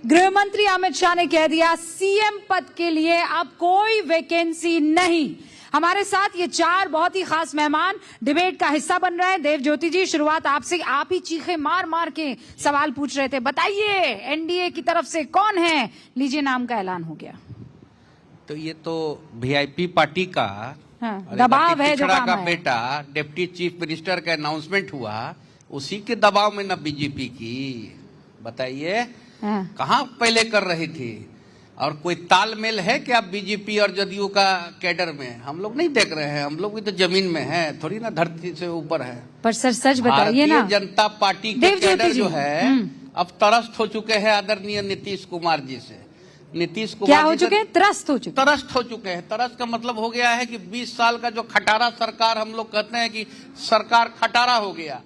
गृह मंत्री अमित शाह ने कह दिया सीएम पद के लिए अब कोई वैकेंसी नहीं। हमारे साथ ये चार बहुत ही खास मेहमान डिबेट का हिस्सा बन रहे हैं। देवज्योति जी, शुरुआत आपसे। आप ही चीखे मार मार के सवाल पूछ रहे थे, बताइए एनडीए की तरफ से कौन है? लीजिए, नाम का ऐलान हो गया। तो ये तो वीआईपी पार्टी का दबाव है जो काम का है। बेटा डिप्टी चीफ मिनिस्टर का अनाउंसमेंट हुआ, उसी के दबाव में न बीजेपी की, बताइए कहाँ पहले कर रही थी? और कोई तालमेल है कि आप बीजेपी और जदयू का कैडर में? हम लोग नहीं देख रहे हैं, हम लोग भी तो जमीन में है, थोड़ी ना धरती से ऊपर है। पर सर सच बताइए ना, भारतीय जनता पार्टी के कैडर जो है अब त्रस्त हो चुके हैं आदरणीय नीतीश कुमार जी से। नीतीश कुमार क्या हो चुके हैं? त्रस्त हो चुके हैं। त्रस्त का मतलब हो गया है कि 20 साल का जो खटारा सरकार, हम लोग कहते हैं कि सरकार खटारा हो गया।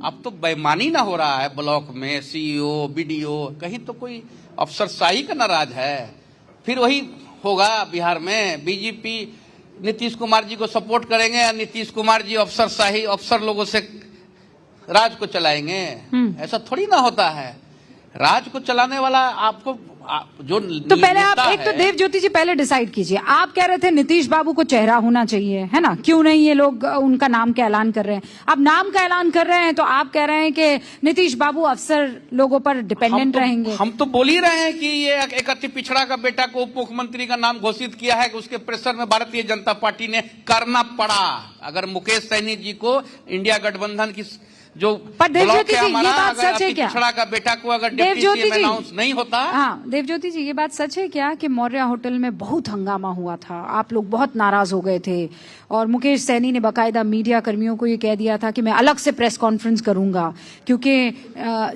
अब तो बेईमानी ना हो रहा है ब्लॉक में, सीईओ बीडीओ, कहीं तो कोई अफसरशाही का नाराज है। फिर वही होगा बिहार में, बीजेपी नीतीश कुमार जी को सपोर्ट करेंगे या नीतीश कुमार जी अफसरशाही अफसर लोगों से राज को चलाएंगे? ऐसा थोड़ी ना होता है। राज को चलाने वाला आपको जो तो पहले आप एक तो देवज्योति जी पहले डिसाइड कीजिए। आप कह रहे थे नीतीश बाबू को चेहरा होना चाहिए, है ना? क्यों नहीं ये लोग उनका नाम का ऐलान कर रहे हैं? अब नाम का ऐलान कर रहे हैं तो आप कह रहे हैं कि नीतीश बाबू अफसर लोगों पर डिपेंडेंट रहेंगे। हम तो बोल ही रहे हैं कि ये एक अति पिछड़ा का बेटा को उप मुख्यमंत्री का नाम घोषित किया है कि उसके प्रेशर में भारतीय जनता पार्टी ने करना पड़ा। अगर मुकेश सैनी जी को इंडिया गठबंधन की जो पर देवज्योति जी, ये बात सच है क्या? पिछड़ा का बेटा को अगर डिप्टी में अनाउंस नहीं होता। हाँ देवज्योति जी, ये बात सच है क्या कि मौर्य होटल में बहुत हंगामा हुआ था, आप लोग बहुत नाराज हो गए थे और मुकेश सैनी ने बाकायदा मीडिया कर्मियों को ये कह दिया था कि मैं अलग से प्रेस कॉन्फ्रेंस करूंगा क्योंकि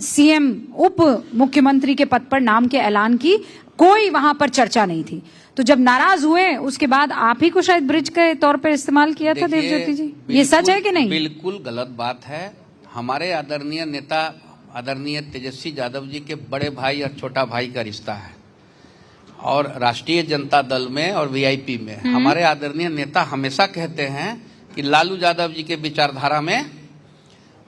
सीएम उप मुख्यमंत्री के पद पर नाम के ऐलान की कोई वहां पर चर्चा नहीं थी। तो जब नाराज हुए उसके बाद आप ही को शायद ब्रिज के तौर पर इस्तेमाल किया था। देवज्योति जी, ये सच है कि नहीं? बिल्कुल गलत बात है। हमारे आदरणीय नेता आदरणीय तेजस्वी यादव जी के बड़े भाई और छोटा भाई का रिश्ता है और राष्ट्रीय जनता दल में और वीआईपी में हमारे आदरणीय नेता हमेशा कहते हैं कि लालू यादव जी के विचारधारा में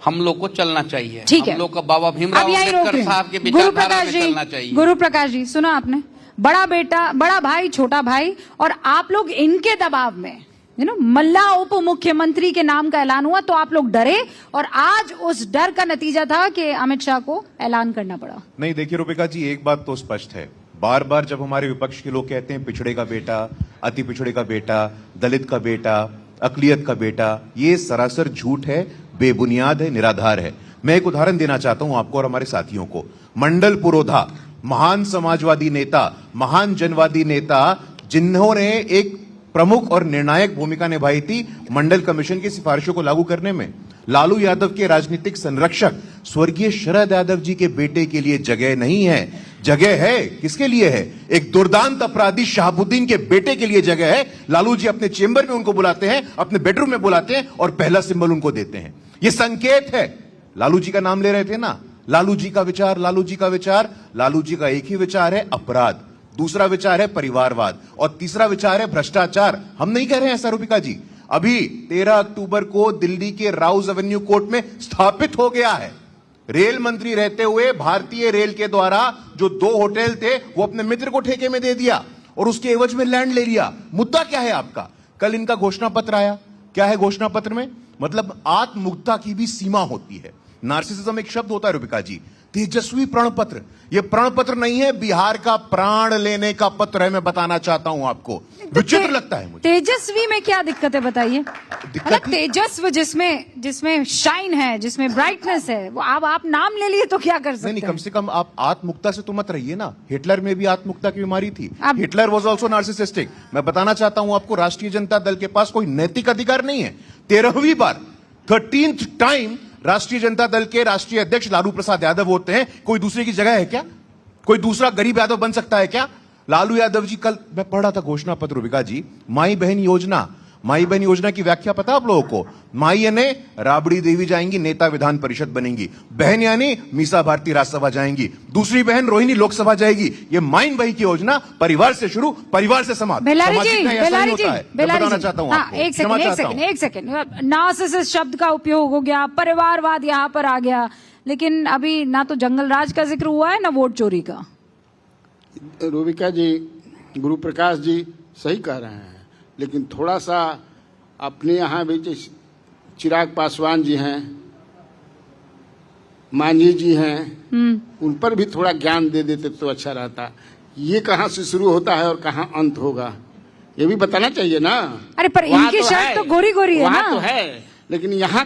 हम लोग को चलना चाहिए। ठीक है, हम लोग को बाबा भीमराव अम्बेडकर साहब के विचारधारा में चलना चाहिए। गुरु प्रकाश जी, सुना आपने? बड़ा बेटा, बड़ा भाई, छोटा भाई, और आप लोग इनके दबाव में, मल्ला उप मुख्यमंत्री के नाम का ऐलान हुआ तो आप लोग डरे और आज उस डर का नतीजा था कि अमित शाह को ऐलान करना पड़ा। नहीं, देखिए रूपिका जी, एक बात तो स्पष्ट है, बार बार जब हमारे विपक्ष के लोग कहते हैं पिछड़े का बेटा, अति पिछड़े का बेटा, दलित का बेटा, अकलियत का बेटा, ये सरासर झूठ है, बेबुनियाद है, निराधार है। मैं एक उदाहरण देना चाहता हूं आपको और हमारे साथियों को। मंडल पुरोधा, महान समाजवादी नेता, महान जनवादी नेता, जिन्होंने एक प्रमुख और निर्णायक भूमिका निभाई थी मंडल कमीशन की सिफारिशों को लागू करने में। लालू यादव के राजनीतिक संरक्षक स्वर्गीय शरद यादव जी के बेटे के लिए जगह नहीं है। जगह है किसके लिए है? एक दुर्दांत अपराधी शहाबुद्दीन के बेटे के लिए जगह है। लालू जी अपने चेंबर में उनको बुलाते हैं, अपने बेडरूम में बुलाते हैं और पहला सिंबल उनको देते हैं। यह संकेत है। लालू जी का नाम ले रहे थे ना, लालू जी का विचार, लालू जी का विचार, लालू जी का एक ही विचार है, अपराध। दूसरा विचार है परिवारवाद और तीसरा विचार है भ्रष्टाचार। हम नहीं कह रहे हैं ऐसा रूपिका जी। अभी 13 अक्टूबर को दिल्ली के राउज एवेन्यू कोर्ट में स्थापित हो गया है। रेल मंत्री रहते हुए भारतीय रेल के द्वारा जो 2 होटल थे वो अपने मित्र को ठेके में दे दिया और उसके एवज में लैंड ले लिया। मुद्दा क्या है आपका? कल इनका घोषणा पत्र आया। क्या है घोषणा पत्र में? मतलब आत्ममुग्धता की भी सीमा होती है। नार्सिसिज्म एक शब्द होता है रूपिका जी। तेजस्वी प्रण पत्र, यह प्रण पत्र नहीं है, बिहार का प्राण लेने का पत्र है। मैं बताना चाहता हूं आपको, विचित्र लगता है मुझे। तेजस्वी में क्या दिक्कत है बताइए? मतलब तेजस्व जिसमें शाइन है, जिसमें ब्राइटनेस है, वो आप नाम ले लिए तो क्या कर सकते हैं? नहीं, कम से कम आप आत्ममुक्ता से तो मत रहिए ना। हिटलर में भी आत्ममुक्ता की बीमारी थी। Hitler was also narcissistic. मैं बताना चाहता हूं आपको, राष्ट्रीय जनता दल के पास कोई नैतिक अधिकार नहीं है। 13वीं बार, 13th टाइम राष्ट्रीय जनता दल के राष्ट्रीय अध्यक्ष लालू प्रसाद यादव होते हैं। कोई दूसरे की जगह है क्या? कोई दूसरा गरीब यादव बन सकता है क्या? लालू यादव जी, कल मैं पढ़ रहा था घोषणा पत्र रूपिका जी, माई बहन योजना। माई बहन योजना की व्याख्या पता आप लोगों को? माई यानी राबड़ी देवी जाएंगी, नेता विधान परिषद बनेंगी। बहन यानी मीसा भारती राज्यसभा जाएंगी। दूसरी बहन रोहिणी लोकसभा जाएगी। ये माइन बही की योजना परिवार से शुरू, परिवार से समाज। बेलारी जी, बताना चाहता हूं आपको। एक सेकंड, नार्सिसिस्ट शब्द का उपयोग हो गया, परिवारवाद यहां पर आ गया, लेकिन अभी ना तो जंगल राज का जिक्र हुआ है ना वोट चोरी का। रूबिका जी, गुरु प्रकाश जी सही कह रहे हैं, लेकिन थोड़ा सा अपने यहाँ भी चिराग पासवान जी हैं, मांझी जी हैं, उन पर भी थोड़ा ज्ञान दे देते तो अच्छा रहता। ये कहाँ से शुरू होता है और कहाँ अंत होगा, ये भी बताना चाहिए ना। अरे पर इनकी शर्ट तो गोरी गोरी है ना। वहाँ तो है, लेकिन यहाँ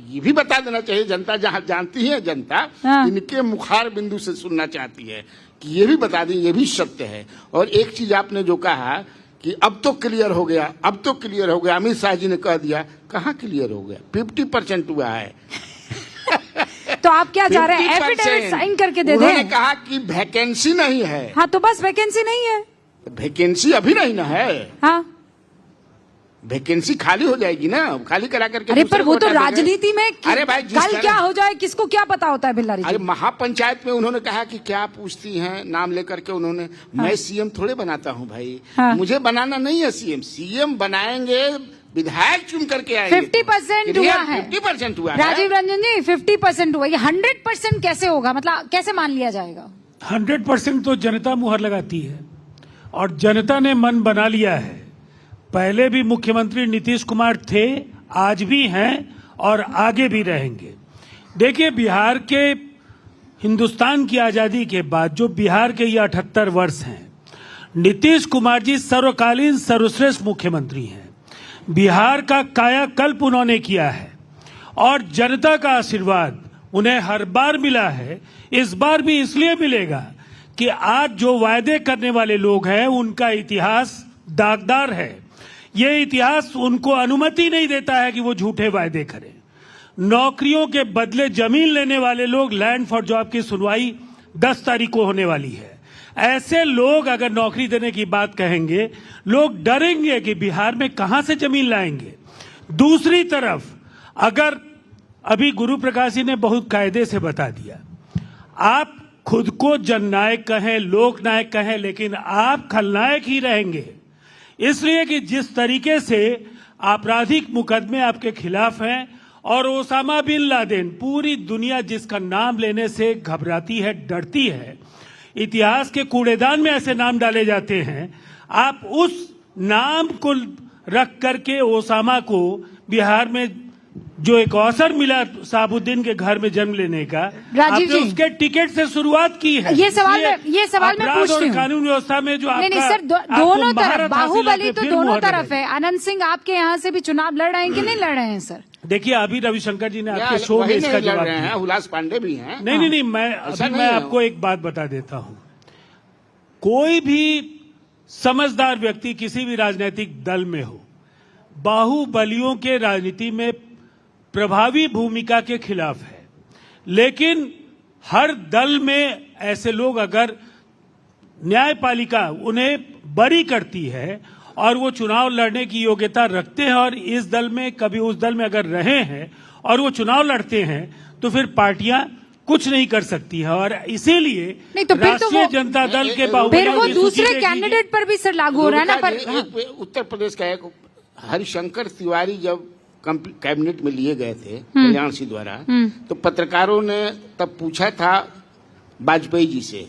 ये भी बता देना चाहिए। जनता जहाँ जानती है, जनता इनके मुखार बिंदु से सुनना चाहती है कि ये भी बता दें, ये भी सत्य है। और एक चीज आपने जो कहा कि अब तो क्लियर हो गया, अब तो क्लियर हो गया, अमित शाह जी ने कह दिया, कहाँ क्लियर हो गया? 50% हुआ है। तो आप क्या चाह रहे हैं? एफिडेविट साइन करके दे दें। उन्होंने कहा कि वैकेंसी नहीं है। हाँ तो बस वैकेंसी नहीं है, वैकेंसी अभी नहीं ना है। हाँ वैकेंसी खाली हो जाएगी ना, खाली करा करके। अरे पर वो तो राजनीति में अरे भाई कल क्या हो जाए किसको क्या पता होता है बिल्लारी जी। अरे महापंचायत में उन्होंने कहा कि क्या पूछती हैं, नाम लेकर के उन्होंने। हाँ। मैं सीएम थोड़े बनाता हूं भाई। हाँ। मुझे बनाना नहीं है सीएम। सीएम बनाएंगे, विधायक चुन करके आएंगे। 50% हुआ है। 50% हुआ है राजीव रंजन जी, 50% हुआ। ये 100% कैसे होगा? मतलब कैसे मान लिया जाएगा? 100% तो जनता मुहर लगाती है और जनता ने मन बना लिया है। पहले भी मुख्यमंत्री नीतीश कुमार थे, आज भी हैं और आगे भी रहेंगे। देखिए, बिहार के हिंदुस्तान की आजादी के बाद जो बिहार के ये 78 वर्ष हैं, नीतीश कुमार जी सर्वकालीन सर्वश्रेष्ठ मुख्यमंत्री हैं। बिहार का कायाकल्प उन्होंने किया है और जनता का आशीर्वाद उन्हें हर बार मिला है। इस बार भी इसलिए मिलेगा कि आज जो वायदे करने वाले लोग हैं उनका इतिहास दागदार है। ये इतिहास उनको अनुमति नहीं देता है कि वो झूठे वायदे करें। नौकरियों के बदले जमीन लेने वाले लोग, लैंड फॉर जॉब की सुनवाई 10 तारीख को होने वाली है। ऐसे लोग अगर नौकरी देने की बात कहेंगे, लोग डरेंगे कि बिहार में कहां से जमीन लाएंगे। दूसरी तरफ अगर अभी गुरु प्रकाश जी ने बहुत कायदे से बता दिया, आप खुद को जननायक कहें, लोकनायक कहें, लेकिन आप खलनायक ही रहेंगे। इसलिए कि जिस तरीके से आपराधिक मुकदमे आपके खिलाफ हैं और ओसामा बिन लादेन, पूरी दुनिया जिसका नाम लेने से घबराती है, डरती है, इतिहास के कूड़ेदान में ऐसे नाम डाले जाते हैं। आप उस नाम को रख करके ओसामा को बिहार में जो एक अवसर मिला साबुद्दीन के घर में जन्म लेने का, राजीव जी, उसके टिकट से शुरुआत की है। ये सवाल मैं पूछ रही हूँ। कानून व्यवस्था में जो नहीं सर, दोनों तरफ बाहुबली तो दोनों तरफ है। आनंद सिंह आपके यहाँ से भी चुनाव लड़ रहे हैं कि नहीं लड़ रहे हैं सर? देखिए, अभी रविशंकर जी ने आपके शो में इसका जवाब दिया। हुलास पांडे भी हैं। नहीं, मैं आपको एक बात बता देता हूं। कोई भी समझदार व्यक्ति किसी भी राजनीतिक दल में हो, बाहुबलियों के राजनीति में प्रभावी भूमिका के खिलाफ है। लेकिन हर दल में ऐसे लोग, अगर न्यायपालिका उन्हें बरी करती है और वो चुनाव लड़ने की योग्यता रखते हैं और इस दल में कभी उस दल में अगर रहे हैं और वो चुनाव लड़ते हैं, तो फिर पार्टियां कुछ नहीं कर सकती है। और इसीलिए तो राष्ट्रीय जनता दल के फिर वो दूसरे कैंडिडेट पर भी सर लागू हो रहा है ना। पर उत्तर प्रदेश का एक हरिशंकर तिवारी जब कैबिनेट में लिए गए थे कल्याण सिंह द्वारा, तो पत्रकारों ने तब पूछा था वाजपेयी जी से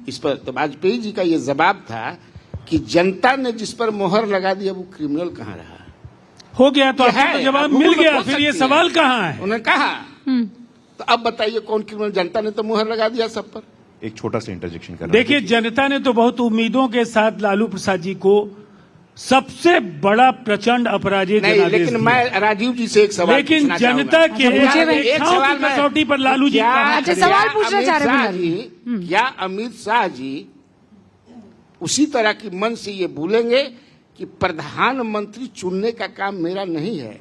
इस पर, तो वाजपेयी जी का ये जवाब था कि जनता ने जिस पर मोहर लगा दिया वो क्रिमिनल कहाँ रहा। हो गया तो आपको जवाब मिल गया, फिर ये सवाल कहाँ है? उन्होंने कहा। तो अब बताइए कौन क्रिमिनल? जनता ने तो मोहर लगा दिया सब पर। एक छोटा सा इंटरजेक्शन करना। देखिए, जनता ने तो बहुत उम्मीदों के साथ लालू प्रसाद जी को सबसे बड़ा प्रचंड अपराधी नहीं, लेकिन मैं राजीव जी से एक सवाल, लेकिन जनता के एक सवाल कसौटी पर लालू जी सवाल पूछना चाह रहे हैं। क्या अमित शाह जी उसी तरह की मन से ये बोलेंगे कि प्रधानमंत्री चुनने का काम मेरा नहीं है,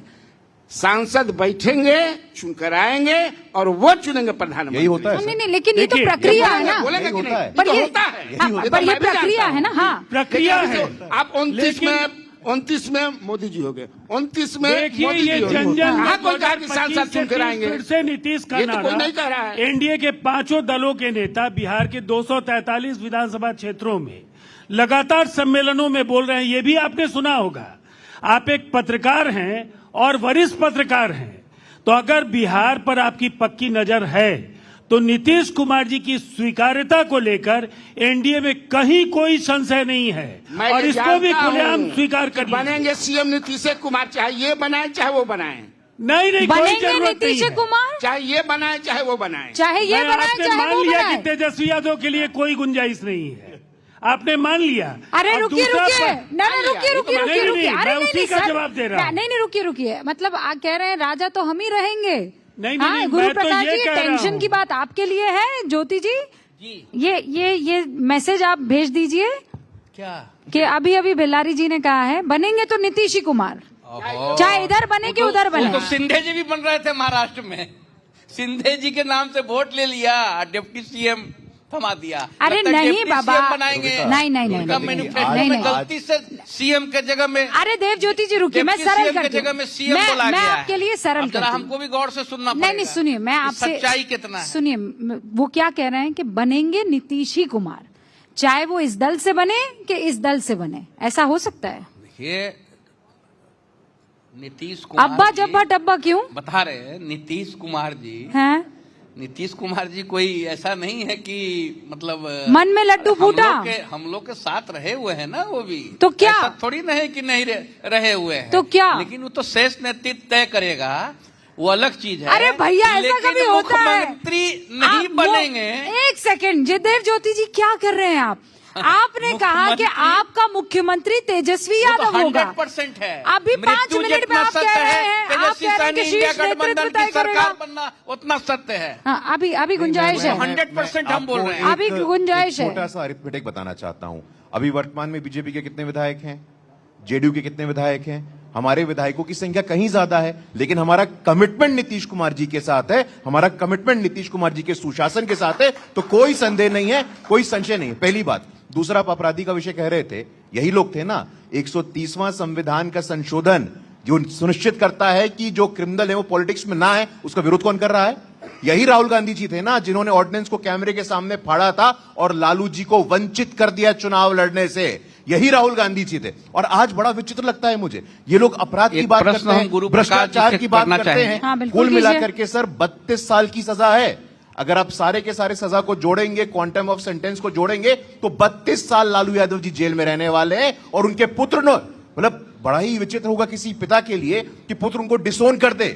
सांसद बैठेंगे, चुनकर आएंगे और वो चुनेंगे प्रधानमंत्री? यही होता है। नहीं, लेकिन ये तो प्रक्रिया है ना। बोलेंगे कि नहीं? पर ये होता है, पर ये प्रक्रिया है ना। हाँ, प्रक्रिया है। आप 29 में मोदी जी हो गए, 29 में देखिए, ये जन कहाँ कोई कहा कि सांसद चुनकर आएंगे? फिर से नीतीश का ये तो कोई नारा, नहीं कह रहा है। एनडीए के 5 दलों के नेता बिहार के 243 विधानसभा क्षेत्रों में लगातार सम्मेलनों में बोल रहे हैं। ये भी आपने सुना होगा। आप एक पत्रकार हैं और वरिष्ठ पत्रकार हैं, तो अगर बिहार पर आपकी पक्की नजर है तो नीतीश कुमार जी की स्वीकार्यता को लेकर एनडीए में कहीं कोई संशय नहीं है मैं और ये इसको भी जानता खुलेआम हूं स्वीकार कि कर लीजिए। बनेंगे सीएम नीतीश कुमार, चाहे ये बनाए चाहे वो बनाए, नहीं कोई बनेंगे जरूरत नहीं नीतीश है। कुमार, चाहे ये बनाए चाहे वो बनाए। चाहे ये मैं बनाए आपने चाहे मान वो लिया बनाए। कि तेजस्वी यादव के लिए कोई गुंजाइश नहीं है, आपने मान लिया। अरे और रुकिए दूसरा रुकिए, पर- नहीं रुकिए रुकिए नहीं, रुकिए नहीं, रुकिए, अरे मैं नहीं उसी नहीं का सर, जवाब दे रहा हूं। नहीं रुकिए रुकिए, मतलब आप कह रहे हैं राजा तो हम ही रहेंगे। नहीं, हाँ, नहीं, गुरु मैं तो प्रकाश ये जी, कह रहा टेंशन हूं। की बात आपके लिए है। ज्योति जी ये मैसेज आप भेज दीजिए क्या कि अभी अभी बेल्लारी जी ने कहा है बनेंगे तो नीतीश ही कुमार, चाहे इधर बने कि उधर बने। वो तो सिंधे जी भी बन रहे थे महाराष्ट्र में, सिंधे जी के नाम से वोट ले लिया, डिप्टी सीएम थमा दिया। अरे लगता है नहीं डिप्टी बाबा, सीएम बनाएंगे। नहीं नहीं नहीं उनका नहीं, मैनिफेस्टो नहीं, में नहीं। गलती से सीएम के जगह में, अरे देव ज्योति जी रुकिए, मैं डिप्टी सरल सीएम के करती जगह में हूँ। सीएम बोला मैं गया है। आपके लिए सरल अब जरा करती हूँ। हमको भी गौर से सुनना नहीं नहीं पड़ेगा सुनिए, मैं कि आपसे सच्चाई कितना है। सुनिए, वो क्या कह रहे हैं कि बनेंगे नीतीश ही कुमार, चाहे वो इस दल से बने कि इस दल से बने, ऐसा हो सकता है? देखिए नीतीश कुमार अब्बा जी जब्बा डब्बा क्यों बता रहे हैं, नीतीश कुमार जी हैं? नीतीश कुमार जी कोई ऐसा नहीं है कि मतलब मन में लड्डू फूटा। हम लोग के साथ रहे हुए हैं ना, वो भी तो क्या? ऐसा थोड़ी नहीं कि नहीं रहे हुए हैं, तो क्या? लेकिन वो तो शेष नेतृत्व तय करेगा, वो अलग चीज है। अरे भैया ऐसा लेकिन कभी होता है? मुख्यमंत्री नहीं आप वो- बनेंगे। एक सेकंड, जयदेव ज्योति जी क्या कर रहे हैं आप? आपने कहा कि मुख्यमंत्री- आपका मुख्यमंत्री तेजस्वी वो तो यादव होगा। 100% है। अभी 5 मृत्यु मिनट में जितना आप कह सत्य रहे हैं, आप तेजस्वी कह रहे हैं कि सहनी इंडिया शीर्ष नेतृत्व गठबंधन तय की सरकार करेगा। बनना उतना सत्य है। हाँ, अभी गुंजाइश है। 100% हम बोल रहे हैं। अभी गुंजाइश है। छोटा सा अरिथमेटिक बताना चाहता हूं। अभी वर्तमान में बीजेपी के कितने विधायक हैं, जेडीयू के कितने विधायक हैं? हमारे विधायकों की संख्या कहीं ज्यादा है, लेकिन हमारा कमिटमेंट नीतीश कुमार जी के साथ है, हमारा कमिटमेंट नीतीश कुमार जी के सुशासन के साथ है, तो कोई संदेह नहीं है, कोई संशय नहीं है। पहली बात। दूसरा, आप अपराधी का विषय कह रहे थे, यही लोग थे ना 130वां संविधान का संशोधन जो सुनिश्चित करता है कि जो क्रिमिनल है वो पॉलिटिक्स में ना है, उसका विरोध कौन कर रहा है? यही राहुल गांधी जी थे ना जिन्होंने ऑर्डिनेंस को कैमरे के सामने फाड़ा था और लालू जी को वंचित कर दिया चुनाव लड़ने से। यही राहुल गांधी जी थे। और आज बड़ा विचित्र लगता है मुझे, ये लोग अपराध की एक बात प्रश्न करते हम हैं, गुरु प्रकाश जी भ्रष्टाचार से की बात करना करते चाहेंगे। हैं। हाँ, बिल्कुल कुल कीजिए। मिलाकर के सर 32 साल की सजा है। अगर आप सारे के सारे सजा को जोड़ेंगे, क्वांटम ऑफ सेंटेंस को जोड़ेंगे, तो 32 साल लालू यादव जी जेल में रहने वाले हैं। और उनके पुत्र ने, मतलब बड़ा ही विचित्र होगा किसी पिता के लिए कि पुत्र उनको डिसोन कर दे।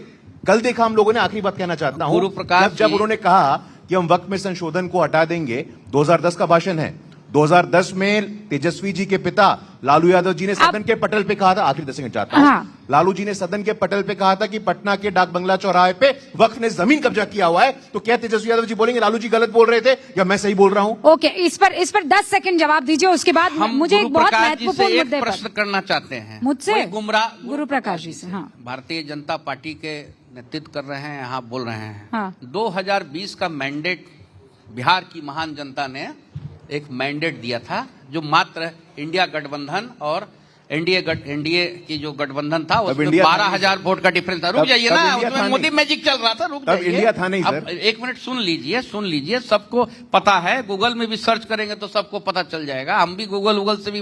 कल देखा हम लोगों ने, आखिरी बात कहना चाहता हूं, गुरु प्रकाश जब जी- उन्होंने कहा कि हम वक्त में संशोधन को हटा देंगे, 2010 का भाषण है, 2010 में तेजस्वी जी के पिता लालू यादव जी ने सदन के पटल पे कहा था, आखिरी 10 सेकंड चाहता हूं, हाँ। लालू जी ने सदन के पटल पे कहा था कि पटना के डाक बंगला चौराहे पे वक्त ने जमीन कब्जा किया हुआ है। तो क्या तेजस्वी यादव जी बोलेंगे लालू जी गलत बोल रहे थे या मैं सही बोल रहा हूं? ओके, इस पर 10 सेकंड जवाब दीजिए, उसके बाद हम मुझे एक गुरु बहुत प्रकाश जी से महत्वपूर्ण एक मुद्दे प्रश्न पर करना चाहते हैं। मुझसे कोई गुमराह गुरु प्रकाश जी से। हाँ भारतीय जनता पार्टी के नेतृत्व कर रहे हैं, यहाँ बोल रहे हैं। हाँ। 2020 का मैंडेट बिहार की महान जनता ने एक मैंडेट दिया था, जो मात्र इंडिया गठबंधन और एनडीए की जो गठबंधन था उसमें इंडिया था 12,000 वोट का डिफरेंस था। रुक तब जाइए इंडिया ना, था उसमें नहीं। मोदी मैजिक चल रहा था। रुक तब जाइए, इंडिया था नहीं, अब सर। एक मिनट सुन लीजिए, सबको पता है, गूगल में भी सर्च करेंगे तो सबको पता चल जाएगा। हम भी गूगल से भी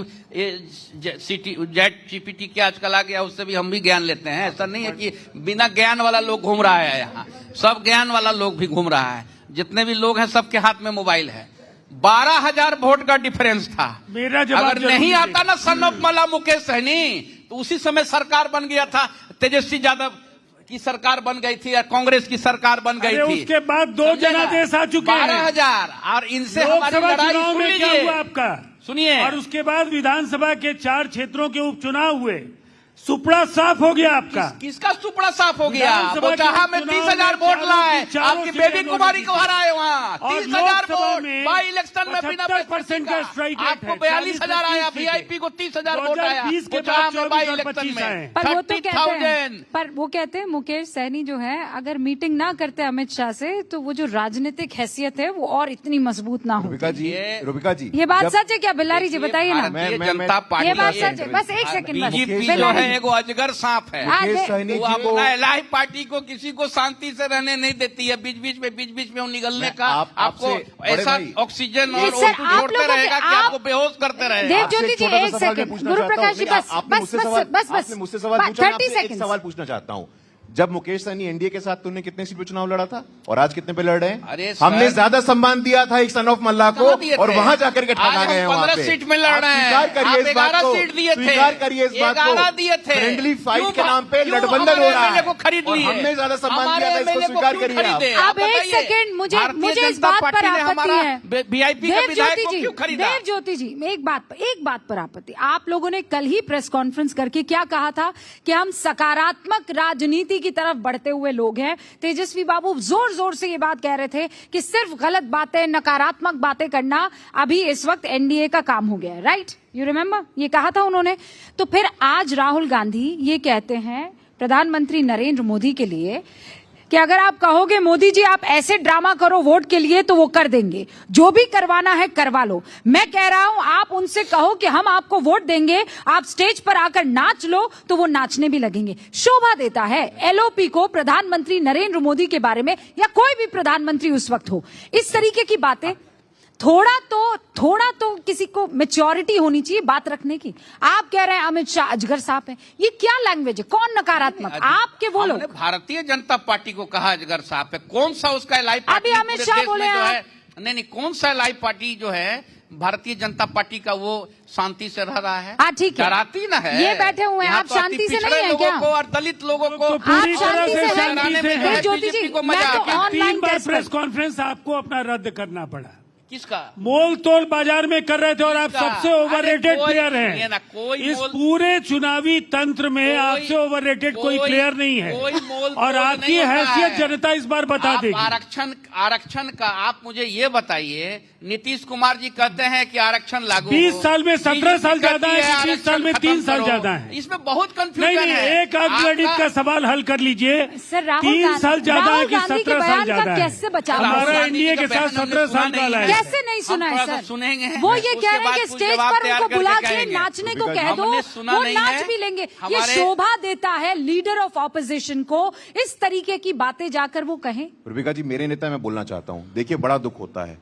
जेट जीपीटी के आजकल आ गया, उससे भी हम भी ज्ञान लेते हैं। ऐसा नहीं है कि बिना ज्ञान वाला लोग घूम रहा है यहाँ, सब ज्ञान वाला लोग भी घूम रहा है। जितने भी लोग हैं सबके हाथ में मोबाइल है। 12,000 वोट का डिफरेंस था। मेरा जवाब अगर जरूर नहीं दीजिए। आता ना सन ऑफ मला मुकेश सहनी, तो उसी समय सरकार बन गया था, तेजस्वी यादव की सरकार बन गई थी या कांग्रेस की सरकार बन गई अरे थी। उसके बाद 2 जनादेश आ चुके हैं। 12,000 और इनसे हमारी लोकसभा लड़ाई चुनाव सुन में क्या लीजिए। हुआ आपका? सुनिए, और उसके बाद विधानसभा के 4 क्षेत्रों के उपचुनाव हुए, सुपड़ा साफ हो गया आपका। किसका सुपड़ा साफ हो गया? विधानसभा वो चाहा के में चुनाव 30,000 में वोट लाए, चारों आपकी सीटें बेबी उन्होंने कुमारी को जीती। हराए वहाँ। और 30,000 लोकसभा वोट में बाई इलेक्शन में बिना 75% का स्ट्राइक रेट है। आपको 42,000 आया, 40 वीआईपी को 30,000 वोट आया। 2020 के वो चाहा बाद में बाई 24 और इलेक्शन 25 आए। में पर वो तो कहते हैं, 30,000। पर वो कहते हैं मुकेश सहनी जो है, अगर मीटिंग ना करते अमित शाह से तो वो जो राजनीतिक हैसियत है वो और इतनी मजबूत ना हो। रुबिका जी, ये बात जब- सच है क्या बिल्लारी जी? बताइए ना। भारतीय मैं- जनता पार्टी ये बात के- सच है, बस एक सेकंड बस। बीजेपी जो बिल्लारी है जी। एगो अजगर सांप है। हाँ, मुकेश दे- सहनी वो जी को अपना इलाही पार्टी को किसी को शांति से रहने नहीं देती है। बीच बीच में वो निगलने का आपको आपसे बड़े ऐसा भाई- ऑक्सीजन ये और सर, O2 आप छोड़ते लोगों के- रहेगा कि आप- आपको बेहोश करते रहेगा। देव आपसे ज्योति एक जी, छोटा सा एक सवाल मैं सेकंड। पूछना गुरु चाहता प्रकाश जी, हूं। बस आपने बस मुझसे बस सवाल बस आपने मुझसे सवाल पूछा, मैं 30 आपसे एक सेकंड। सवाल पूछना चाहता हूं। जब मुकेश सहनी एनडीए के साथ तुमने कितने सीट पे चुनाव लड़ा था और आज कितने पे लड़ रहे हैं? अरे सर, हमने ज्यादा सम्मान दिया था एक सन ऑफ मल्ला को और वहां जाकर के ठगा गए हैं। 15 सीट में लड़ रहे हैं। स्वीकार करिए इस बात को, सीट दिए थे, स्वीकार करिए इस बात को। 11 दिए थे। फ्रेंडली फाइट के नाम पे क्यों लड़बंधन हो रहा MLA को है खरीद और लिए? हमने ज्यादा सम्मान दिया था, इसको स्वीकार करिए आप। अब एक सेकंड, मुझे इस बात पर आपत्ति है। वीआईपी का विधायक को क्यों खरीदा? देव ज्योति जी, एक बात पर आपत्ति। आप लोगों ने कल ही प्रेस कॉन्फ्रेंस करके क्या कहा था कि हम सकारात्मक राजनीति की तरफ बढ़ते हुए लोग हैं। तेजस्वी बाबू जोर जोर से ये बात कह रहे थे कि सिर्फ गलत बातें, नकारात्मक बातें करना अभी इस वक्त एनडीए का काम हो गया है। राइट, यू रिमेम्बर, ये कहा था उन्होंने। तो फिर आज राहुल गांधी ये कहते हैं प्रधानमंत्री नरेंद्र मोदी के लिए कि अगर आप कहोगे मोदी जी आप ऐसे ड्रामा करो वोट के लिए तो वो कर देंगे, जो भी करवाना है करवा लो। मैं कह रहा हूं आप उनसे कहो कि हम आपको वोट देंगे, आप स्टेज पर आकर नाच लो तो वो नाचने भी लगेंगे। शोभा देता है एलओपी को प्रधानमंत्री नरेंद्र मोदी के बारे में, या कोई भी प्रधानमंत्री उस वक्त हो, इस तरीके की बातें। थोड़ा तो किसी को मैच्योरिटी होनी चाहिए बात रखने की। आप कह रहे हैं अमित शाह अजगर सांप है, ये क्या लैंग्वेज है? कौन नकारात्मक? आपके वो लोग। हमने भारतीय जनता पार्टी को कहा अजगर सांप है। कौन सा उसका एलाई पार्टी अभी अमित शाह बोले जो है, नहीं, कौन सा एलाई पार्टी जो है भारतीय जनता पार्टी का वो शांति से रह रहा है? ठीक है, डराती ना है। ये बैठे हुए हैं, आप तो शांति से नहीं है क्या? को और दलित लोगों को पूरी तरह से शांति से हैं। ज्योति जी, को मैं मजा तो आ गया। ऑनलाइन 3 बार टेस्ट प्रेस कॉन्फ्रेंस आपको अपना रद्द करना पड़ा। किसका? मोल तोल बाजार में कर रहे थे और आप किसका? सबसे ओवररेटेड अरे प्लेयर ये ना, हैं। कोई इस मोल- पूरे चुनावी तंत्र में कोई- आपसे ओवररेटेड कोई कोई- प्लेयर नहीं है कोई मोल और तोल आपकी नहीं होता हैसियत है। जनता इस बार बता आप देगी। आरक्षण का आप मुझे ये बताइए, नीतीश कुमार जी कहते हैं कि आरक्षण लागू 20 हो। साल में 17 साल बीजेपी ज्यादा है, कहती 20 साल में आरक्षण 3 साल खत्म ज्यादा करो। है। इसमें बहुत नहीं कंफ्यूजन नहीं, है। एक अगलड़ित का सवाल हल कर लीजिए। सर, राहुल 3 साल ज्यादा है कि गांधी के 17 साल बयान ज्यादा का है? कैसे बचाव? राहुल हमारा गांधी एनडीए का के साथ बयान हमने 17 सुना साल का नहीं है। लाया है। कैसे नहीं सुना हम है थोड़ा सा सर? सुनेंगे। वो ये उसके कह रहे हैं बाद कि कुछ स्टेज जवाब पर तैयार उनको करके बुला के कहेंगे। नाचने को कह दो, हमने सुना वो नहीं नाच है। भी लेंगे। ये हमारे- शोभा देता है लीडर ऑफ ऑपोजिशन को इस तरीके की बातें जाकर वो कहें। रूबिका जी, मेरे नेता, मैं बोलना चाहता हूं, देखिए बड़ा दुख होता है,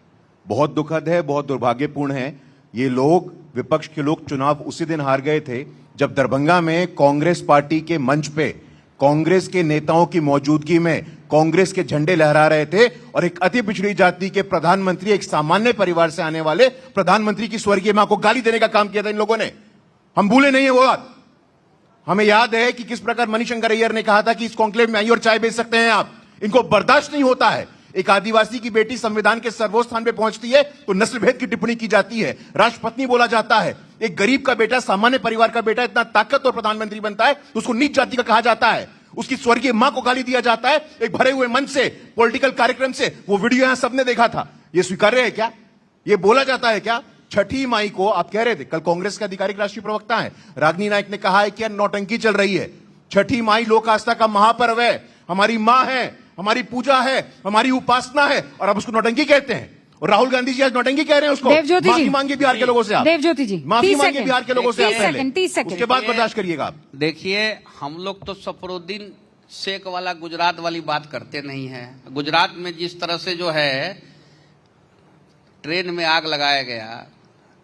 बहुत दुखद है, बहुत दुर्भाग्यपूर्ण है। ये लोग, विपक्ष के लोग, चुनाव उसी दिन हार गए थे जब दरभंगा में कांग्रेस पार्टी के मंच पे कांग्रेस के नेताओं की मौजूदगी में कांग्रेस के झंडे लहरा रहे थे और एक अति पिछड़ी जाति के प्रधानमंत्री, एक सामान्य परिवार से आने वाले प्रधानमंत्री की स्वर्गीय मां को गाली देने का काम किया था इन लोगों ने। हम भूले नहीं है वो बात। हमें याद है कि किस प्रकार मणिशंकर अय्यर ने कहा था कि इस कॉन्क्लेव में आई और चाय बेच सकते हैं आप। इनको बर्दाश्त नहीं होता है। एक आदिवासी की बेटी संविधान के सर्वोच्च स्थान पे पहुंचती है तो नस्ल भेद की टिप्पणी की जाती है, राष्ट्रपत्नी बोला जाता है। एक गरीब का बेटा, सामान्य परिवार का बेटा इतना ताकतवर प्रधानमंत्री बनता है तो उसको नीच जाति का कहा जाता है। उसकी स्वर्गीय मां को गाली दिया जाता है एक भरे हुए मंच से, पॉलिटिकल कार्यक्रम से। वो वीडियो यहां सबने देखा था। ये स्वीकार्य है क्या? ये बोला जाता है क्या? छठी मई को आप कह रहे थे, कल कांग्रेस के आधिकारिक राष्ट्रीय प्रवक्ता है रागिनी नायक ने कहा है कि यह नौटंकी चल रही है। छठी मई लोक आस्था का महापर्व है, हमारी मां है, हमारी पूजा है, हमारी उपासना है, और अब उसको नौटंकी कहते हैं। और राहुल गांधी जी आज नौटंकी कह रहे हैं उसको। देवज्योति जी, माफी मांगिए बिहार के लोगों से आप। देवज्योति जी, माफी 30 मांगिए सेकंड, बिहार के लोगों से आप 30 पहले। Second, 30 second. उसके बाद बर्दाश्त करिएगा आप। देखिए, हम लोग तो सफरुद्दीन शेख वाला गुजरात वाली बात करते नहीं है। गुजरात में जिस तरह से जो है ट्रेन में आग लगाया गया,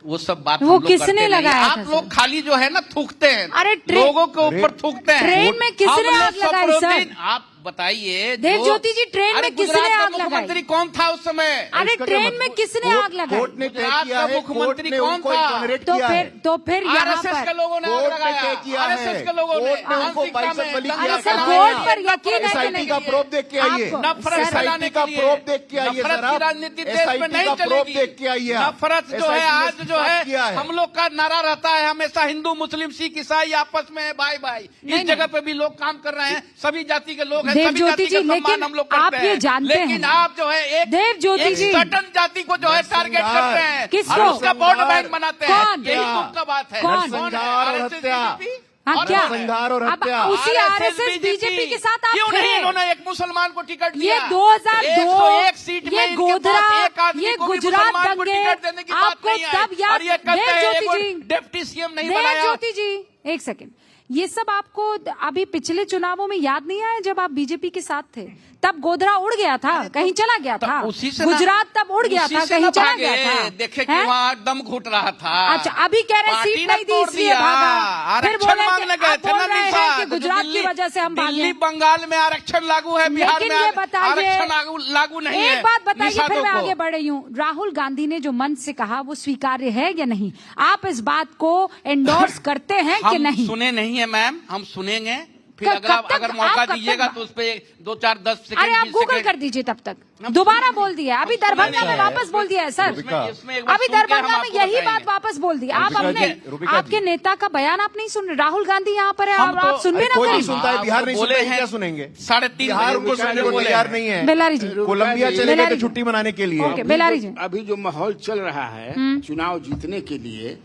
वो सब बात वो हम लोग किसने करते नहीं। लगाया था आप लोग खाली जो है ना थूकते हैं, अरे लोगों के ऊपर थूकते हैं। ट्रेन में किसने हम लोग आग लगाई, सफरुद्दीन, सर? आप बताइए। देवज्योति जी, ट्रेन में किसने आग लगाई? मुख्यमंत्री कौन था उस समय? अरे इसका क्या ट्रेन मतलब? में किसने आग लगाई? कोर्ट ने तय गुजरात किया का है, मुख्यमंत्री कोर्ट ने कौन उनको था? exonerate तो किया है। फिर यहाँ आरएसएस के पर लोगों ने आग कोर्ट ने लगाया। तय किया है। आरएसएस के लोगों ने कोर्ट ने उनको मानसिकता में बाइसक बलि दंगा किया अरे सर, है। कोर्ट पर यकीन है कि SIT नहीं? का प्रूफ देख के आइए। आपको- नफरत सर, फैलाने SIT का के लिए प्रूफ देख के आइए नफरत सर आप। की राजनीति देश में SIT नहीं का प्रूफ चलेगी। देख के आइए आप। नफरत जो है SIT ने आज जो है किया है। हम लोग का नारा रहता है हमेशा, हिंदू मुस्लिम सिख ईसाई आपस में बाय बाय। इस जगह पे भी लोग काम कर रहे हैं, सभी जाति के लोग हैं, सभी देवज्योति जाति जी, का सम्मान लेकिन हम लोग आप करते ये हैं। जानते हैं। लेकिन आप जो है एक देवज्योति जी, सर्टन जाति को जो है टारगेट करते हैं किसको? और उसका वोट बैंक बनाते हैं। कौन? यही दुख का बात है। कौन? है? नरसंहार और RSS हत्या। बीजेपी? हाँ, और क्या? कौन है? नरसंहार और अब हत्या। उसी RSS आरएसएस बीजेपी के साथ आप क्यों नहीं खड़े? इन्होंने एक मुसलमान को टिकट दिया? ये 2002 101 सीट में ये इनके गोधरा, पास एक आदमी ये को भी गुजरात मुसलमान को दंगे, टिकट देने की बात आपको नहीं है। तब याद- और ये कहते हैं देवज्योति एगो जी, डिप्टी सीएम नहीं बनाया। देवज्योति जी, एक सेकंड, ये सब आपको अभी पिछले चुनावों में याद नहीं आया जब आप बीजेपी के साथ थे? तब गोधरा उड़ गया था, कहीं चला गया था, उसी से गुजरात तब उड़ गया था, कहीं चला गया था। देखे कि हैं? वहाँ दम घुट रहा था। अच्छा, अभी कह रहे पार्टी सीट ने नहीं दी तोड़ इसलिए दिया। भागा। फिर आरक्षण बोल रहे मांगने हैं गए थे ना कि निशा, कि गुजरात की वजह से हम भागे। दिल्ली बंगाल में आरक्षण लागू है, बिहार लेकिन में ये बताइए, आरक्षण लागू नहीं है। एक बात बताइए, निशा फिर मैं देखो। आगे बढ़ रही हूँ। राहुल गांधी ने जो मंच से कहा वो स्वीकार्य है या नहीं? आप इस बात को एंडोर्स करते हैं कि हम नहीं? सुने नहीं है मैम, हम सुनेंगे, फिर कब तक? अगर मौका आप कब दीजिएगा तक? तो उस पे 2, 4, 10 सेकंड, अरे आप 20 गूगल सेकंड कर दीजिए तब तक। दोबारा बोल दिया, अभी दरभंगा में वापस बोल दिया है सर। इसमें एक बार अभी सुन के हम दरभंगा में आपको यही बताएंगे। बात वापस बोल दी। आप रुबिका अपने जी, रुबिका आपके जी। नेता का बयान आप नहीं सुन रहे। राहुल गांधी यहाँ पर है, हम आप सुन भी ना कोई नहीं करें। सुनता है, बिहार नहीं बोले सुनता है, हैं, क्या सुनेंगे? 3:30 बिहार उनको सुनने को तैयार नहीं है। बेलारी जी, कोलंबिया चले गए बेलारी थे जी। छुट्टी मनाने के लिए। ओके, बेलारी जी। अभी जो माहौल चल रहा है चुनाव जीतने के लिए,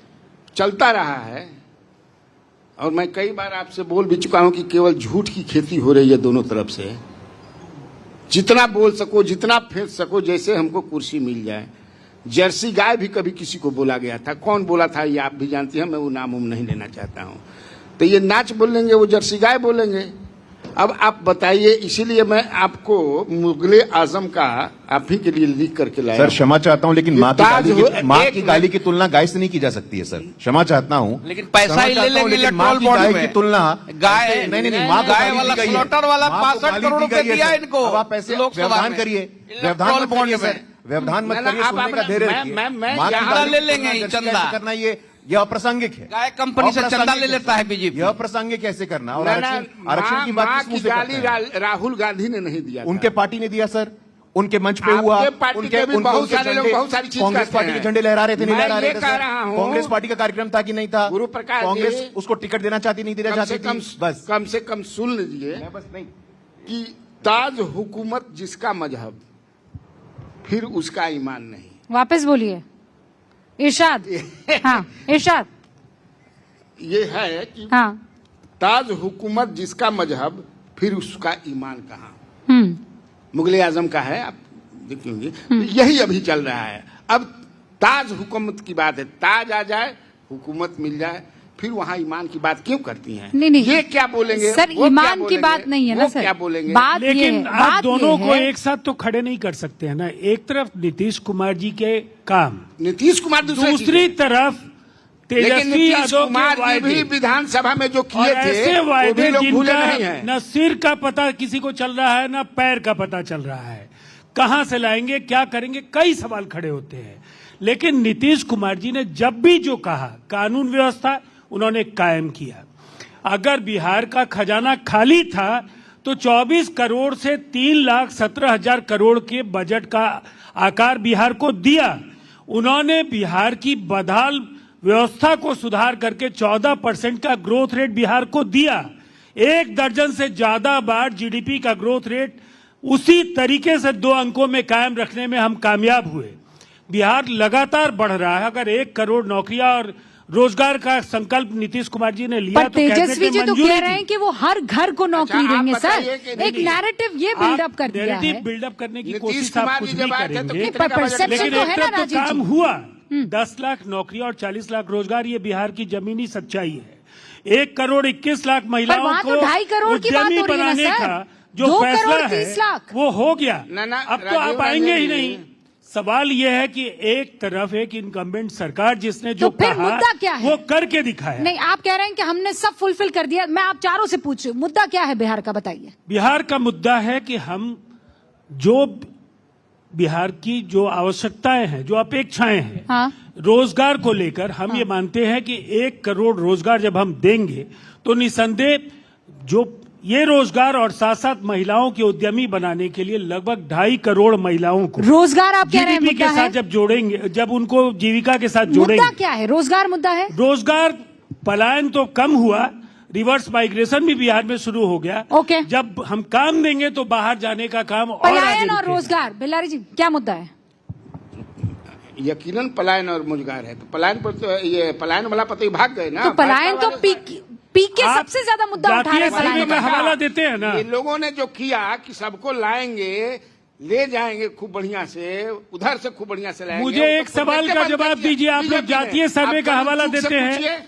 चलता रहा है, और मैं कई बार आपसे बोल भी चुका हूं कि केवल झूठ की खेती हो रही है दोनों तरफ से। जितना बोल सको, जितना फेंक सको, जैसे हमको कुर्सी मिल जाए। जर्सी गाय भी कभी किसी को बोला गया था, कौन बोला था ये आप भी जानती हैं, मैं वो नाम नहीं लेना चाहता हूं। तो ये नाच बोलेंगे, वो जर्सी गाय बोलेंगे। अब आप बताइए, इसीलिए मैं आपको मुगले आजम का आप ही के लिए लिख करके लाया। सर क्षमा चाहता हूँ, लेकिन माँ एक की गाली की तुलना गाय से नहीं की जा सकती है सर। क्षमा चाहता हूँ, लेकिन पैसा ही ले लेंगे लेकिन माँ इलेक्ट्रोल की बॉन्ड गाय में। की तुलना गाय नहीं माँ को गाय गाली वाला दी गई है। स्लॉटर वाला माँ को 65 गाली करोड़ दी रुपए गई है दिया सर। इनको अब आप ऐसे लोकसभा व्यवधान में। करिए, इलेक्ट्रोल व्यवधान मत बॉन्ड करिए में। सर, व्यवधान मत ना, ना, करिए, आप सुनने का अपना- धैर्य मैं- रखिए। मैं माँ की यहाँ- गाली ले लेंगे की तुलना चंदा। कैसे करना, ये अप्रासंगिक है। गाय कंपनी से चंदा ले लेता है बीजेपी। यह अप्रासंगिक कैसे करना? और ना, ना, आरक्षण की बात माँ किस मुंह की से गाली करते हैं? राहुल गांधी ने नहीं दिया था। उनके पार्टी ने दिया सर, उनके मंच पे आपके हुआ। पार्टी उनके के भी बहुत उनके सारे लोग झंडे- बहुत सारी चीज कांग्रेस कहते पार्टी के हैं। झंडे लहरा रहे थे, नहीं मैं लहरा रहे ये थे कह सर? रहा हूं, कांग्रेस पार्टी का कार्यक्रम था कि नहीं था? गुरु प्रकाश कांग्रेस जी, उसको टिकट देना चाहती, नहीं देना चाहती थी? बस कम से कम सुन लीजिए बस नहीं। कि ताज हुकूमत जिसका मजहब, फिर उसका ईमान नहीं। वापस बोलिए इरशाद। हाँ इरशाद। ये है कि हाँ। ताज हुकूमत जिसका मजहब, फिर उसका ईमान कहाँ। हम्म। मुगले आजम का है, आप देखते होंगे। यही अभी चल रहा है। अब ताज हुकूमत की बात है, ताज आ जाए, हुकूमत मिल जाए, फिर वहाँ ईमान की बात क्यों करती हैं? नहीं ये क्या बोलेंगे सर, वो क्या ईमान की बोलेंगे, बात नहीं है ना वो सर। क्या बोलेंगे? बात ये लेकिन है, आप बात दोनों ये को है। एक साथ तो खड़े नहीं कर सकते हैं ना। एक तरफ नीतीश कुमार जी के काम, नीतीश कुमार दूसरी तरफ लेकिन तेजस्वी नीतीश यादव कुमार के जी भी वायदे। विधानसभा में जो और किए थे, ऐसे वो भी वायदे लोग भूले जिनका नहीं हैं। न सिर का पता किसी को चल रहा है, न पैर का पता चल रहा है। कहां से लाएंगे, क्या करेंगे, कई सवाल खड़े होते हैं। लेकिन नीतीश कुमार जी ने जब भी जो कहा, कानून व्यवस्था उन्होंने कायम किया। अगर बिहार का खजाना खाली था तो 24 करोड़ से 3,17,000 करोड़ के बजट का आकार बिहार को दिया। उन्होंने बिहार की बदहाल व्यवस्था को सुधार करके 14% का ग्रोथ रेट बिहार को दिया। 1 दर्जन से ज्यादा बार जीडीपी का ग्रोथ रेट उसी तरीके से 2 अंकों में कायम रखने में हम कामयाब हुए। बिहार लगातार बढ़ रहा है। अगर 1 करोड़ नौकरियां और रोजगार का संकल्प नीतीश कुमार जी ने लिया पर तो कैबिनेट तेजस्वी में जी तो मंजूरी कह रहे हैं दी। कि वो हर घर को नौकरी अच्छा, आप देंगे बताइए सर। कि एक नहीं, नैरेटिव ये बिल्डअप कर दिया है। बिल्डअप करने की नीतीश कोशिश आप कुमार कुछ जी भी जब आए थे तो करेंगे, कितने का पर बजट perception लेकिन तो एक है ना तरफ तो राजीव काम जी। हुआ। 10 लाख नौकरी और 40 लाख रोजगार, ये बिहार की जमीनी सच्चाई है। 1 करोड़ 21 लाख महिलाओं वहाँ को तो 2.5 करोड़ की बात उद्यमी हो रही है ना बनाने सर। का जो 2 फैसला करोड़ 30 है लाख। वो हो गया। ना, अब तो राजीव आप आएंगे ही रंजन जी। नहीं। सवाल यह है कि एक तरफ एक इनकम्बेंट सरकार जिसने जो तो फिर कहा मुद्दा क्या है? वो करके दिखाया। नहीं, आप कह रहे हैं कि हमने सब फुलफिल कर दिया। मैं आप चारों से पूछ रही हूँ, मुद्दा क्या है बिहार का, बताइए। बिहार का मुद्दा है कि हम जो बिहार की जो आवश्यकताएं हैं, जो अपेक्षाएं हैं, हाँ। रोजगार को लेकर हम ये मानते हैं कि 1 करोड़ रोजगार जब हम देंगे तो निसंदेह जो ये रोजगार और साथ साथ महिलाओं के उद्यमी बनाने के लिए लगभग 2.5 करोड़ महिलाओं को रोजगार आप कह रहे हैं जीडीपी के मुद्दा साथ है? जब जोड़ेंगे, जब उनको जीविका के साथ मुद्दा जोड़ेंगे। क्या है? रोजगार मुद्दा है। रोजगार पलायन तो कम हुआ, रिवर्स माइग्रेशन भी बिहार में शुरू हो गया। ओके। जब हम काम देंगे तो बाहर जाने का काम और आगे पलायन और रुकेगा। रोजगार, बेलारी जी क्या मुद्दा है? यकीनन पलायन और रोजगार है। तो पलायन पर तो ये पलायन वाला पता ही भाग गए ना। तो पलायन तो पीक के आप सबसे ज्यादा मुद्दा उठा रहे जातीय हैं सर्वे पलायन का का। हवाला देते हैं ना। ये लोगों ने जो किया कि सबको लाएंगे, ले जाएंगे खूब बढ़िया से, उधर से खूब बढ़िया से लाएंगे। मुझे एक सवाल का जवाब दीजिए। आप लोग जातीय सर्वे का हवाला देते हैं।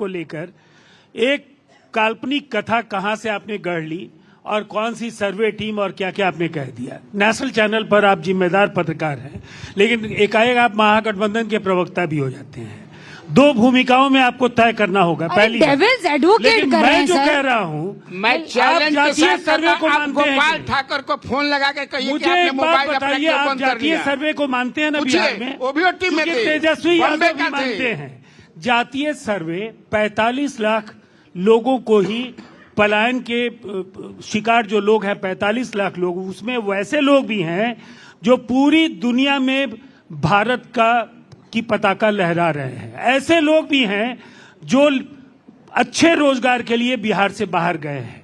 को लेकर एक काल्पनिक कथा कहां से आपने गढ़ ली और कौन सी सर्वे टीम और क्या क्या आपने कह दिया। नेशनल चैनल पर आप जिम्मेदार पत्रकार हैं, लेकिन एकाएक आप महागठबंधन के प्रवक्ता भी हो जाते हैं। दो भूमिकाओं में आपको तय करना होगा। पहली डेविल्स एडवोकेट लेकिन कर रहे मैं हैं जो सर। कह रहा हूँ, मैं चैलेंज के जातीय साथ सर्वे को आप मानते हैं गोपाल कि- ठाकर को फोन लगा के कहिए कि मुझे आपने एक बात मोबाइल अपना बताइए, क्यों आप बंद कर जातीय लिया? सर्वे को मानते हैं ना पूछिए, बिहार में? वो भी टीम में क्योंकि थे, तेजस्वी बॉम्बे यादव भी का थे। मानते हैं जातीय सर्वे 45 लाख लोगों को ही पलायन के शिकार जो लोग हैं 45 लाख लोग, उसमें वैसे लोग भी हैं जो पूरी दुनिया में भारत की पताका लहरा रहे हैं। ऐसे लोग भी हैं जो अच्छे रोजगार के लिए बिहार से बाहर गए हैं,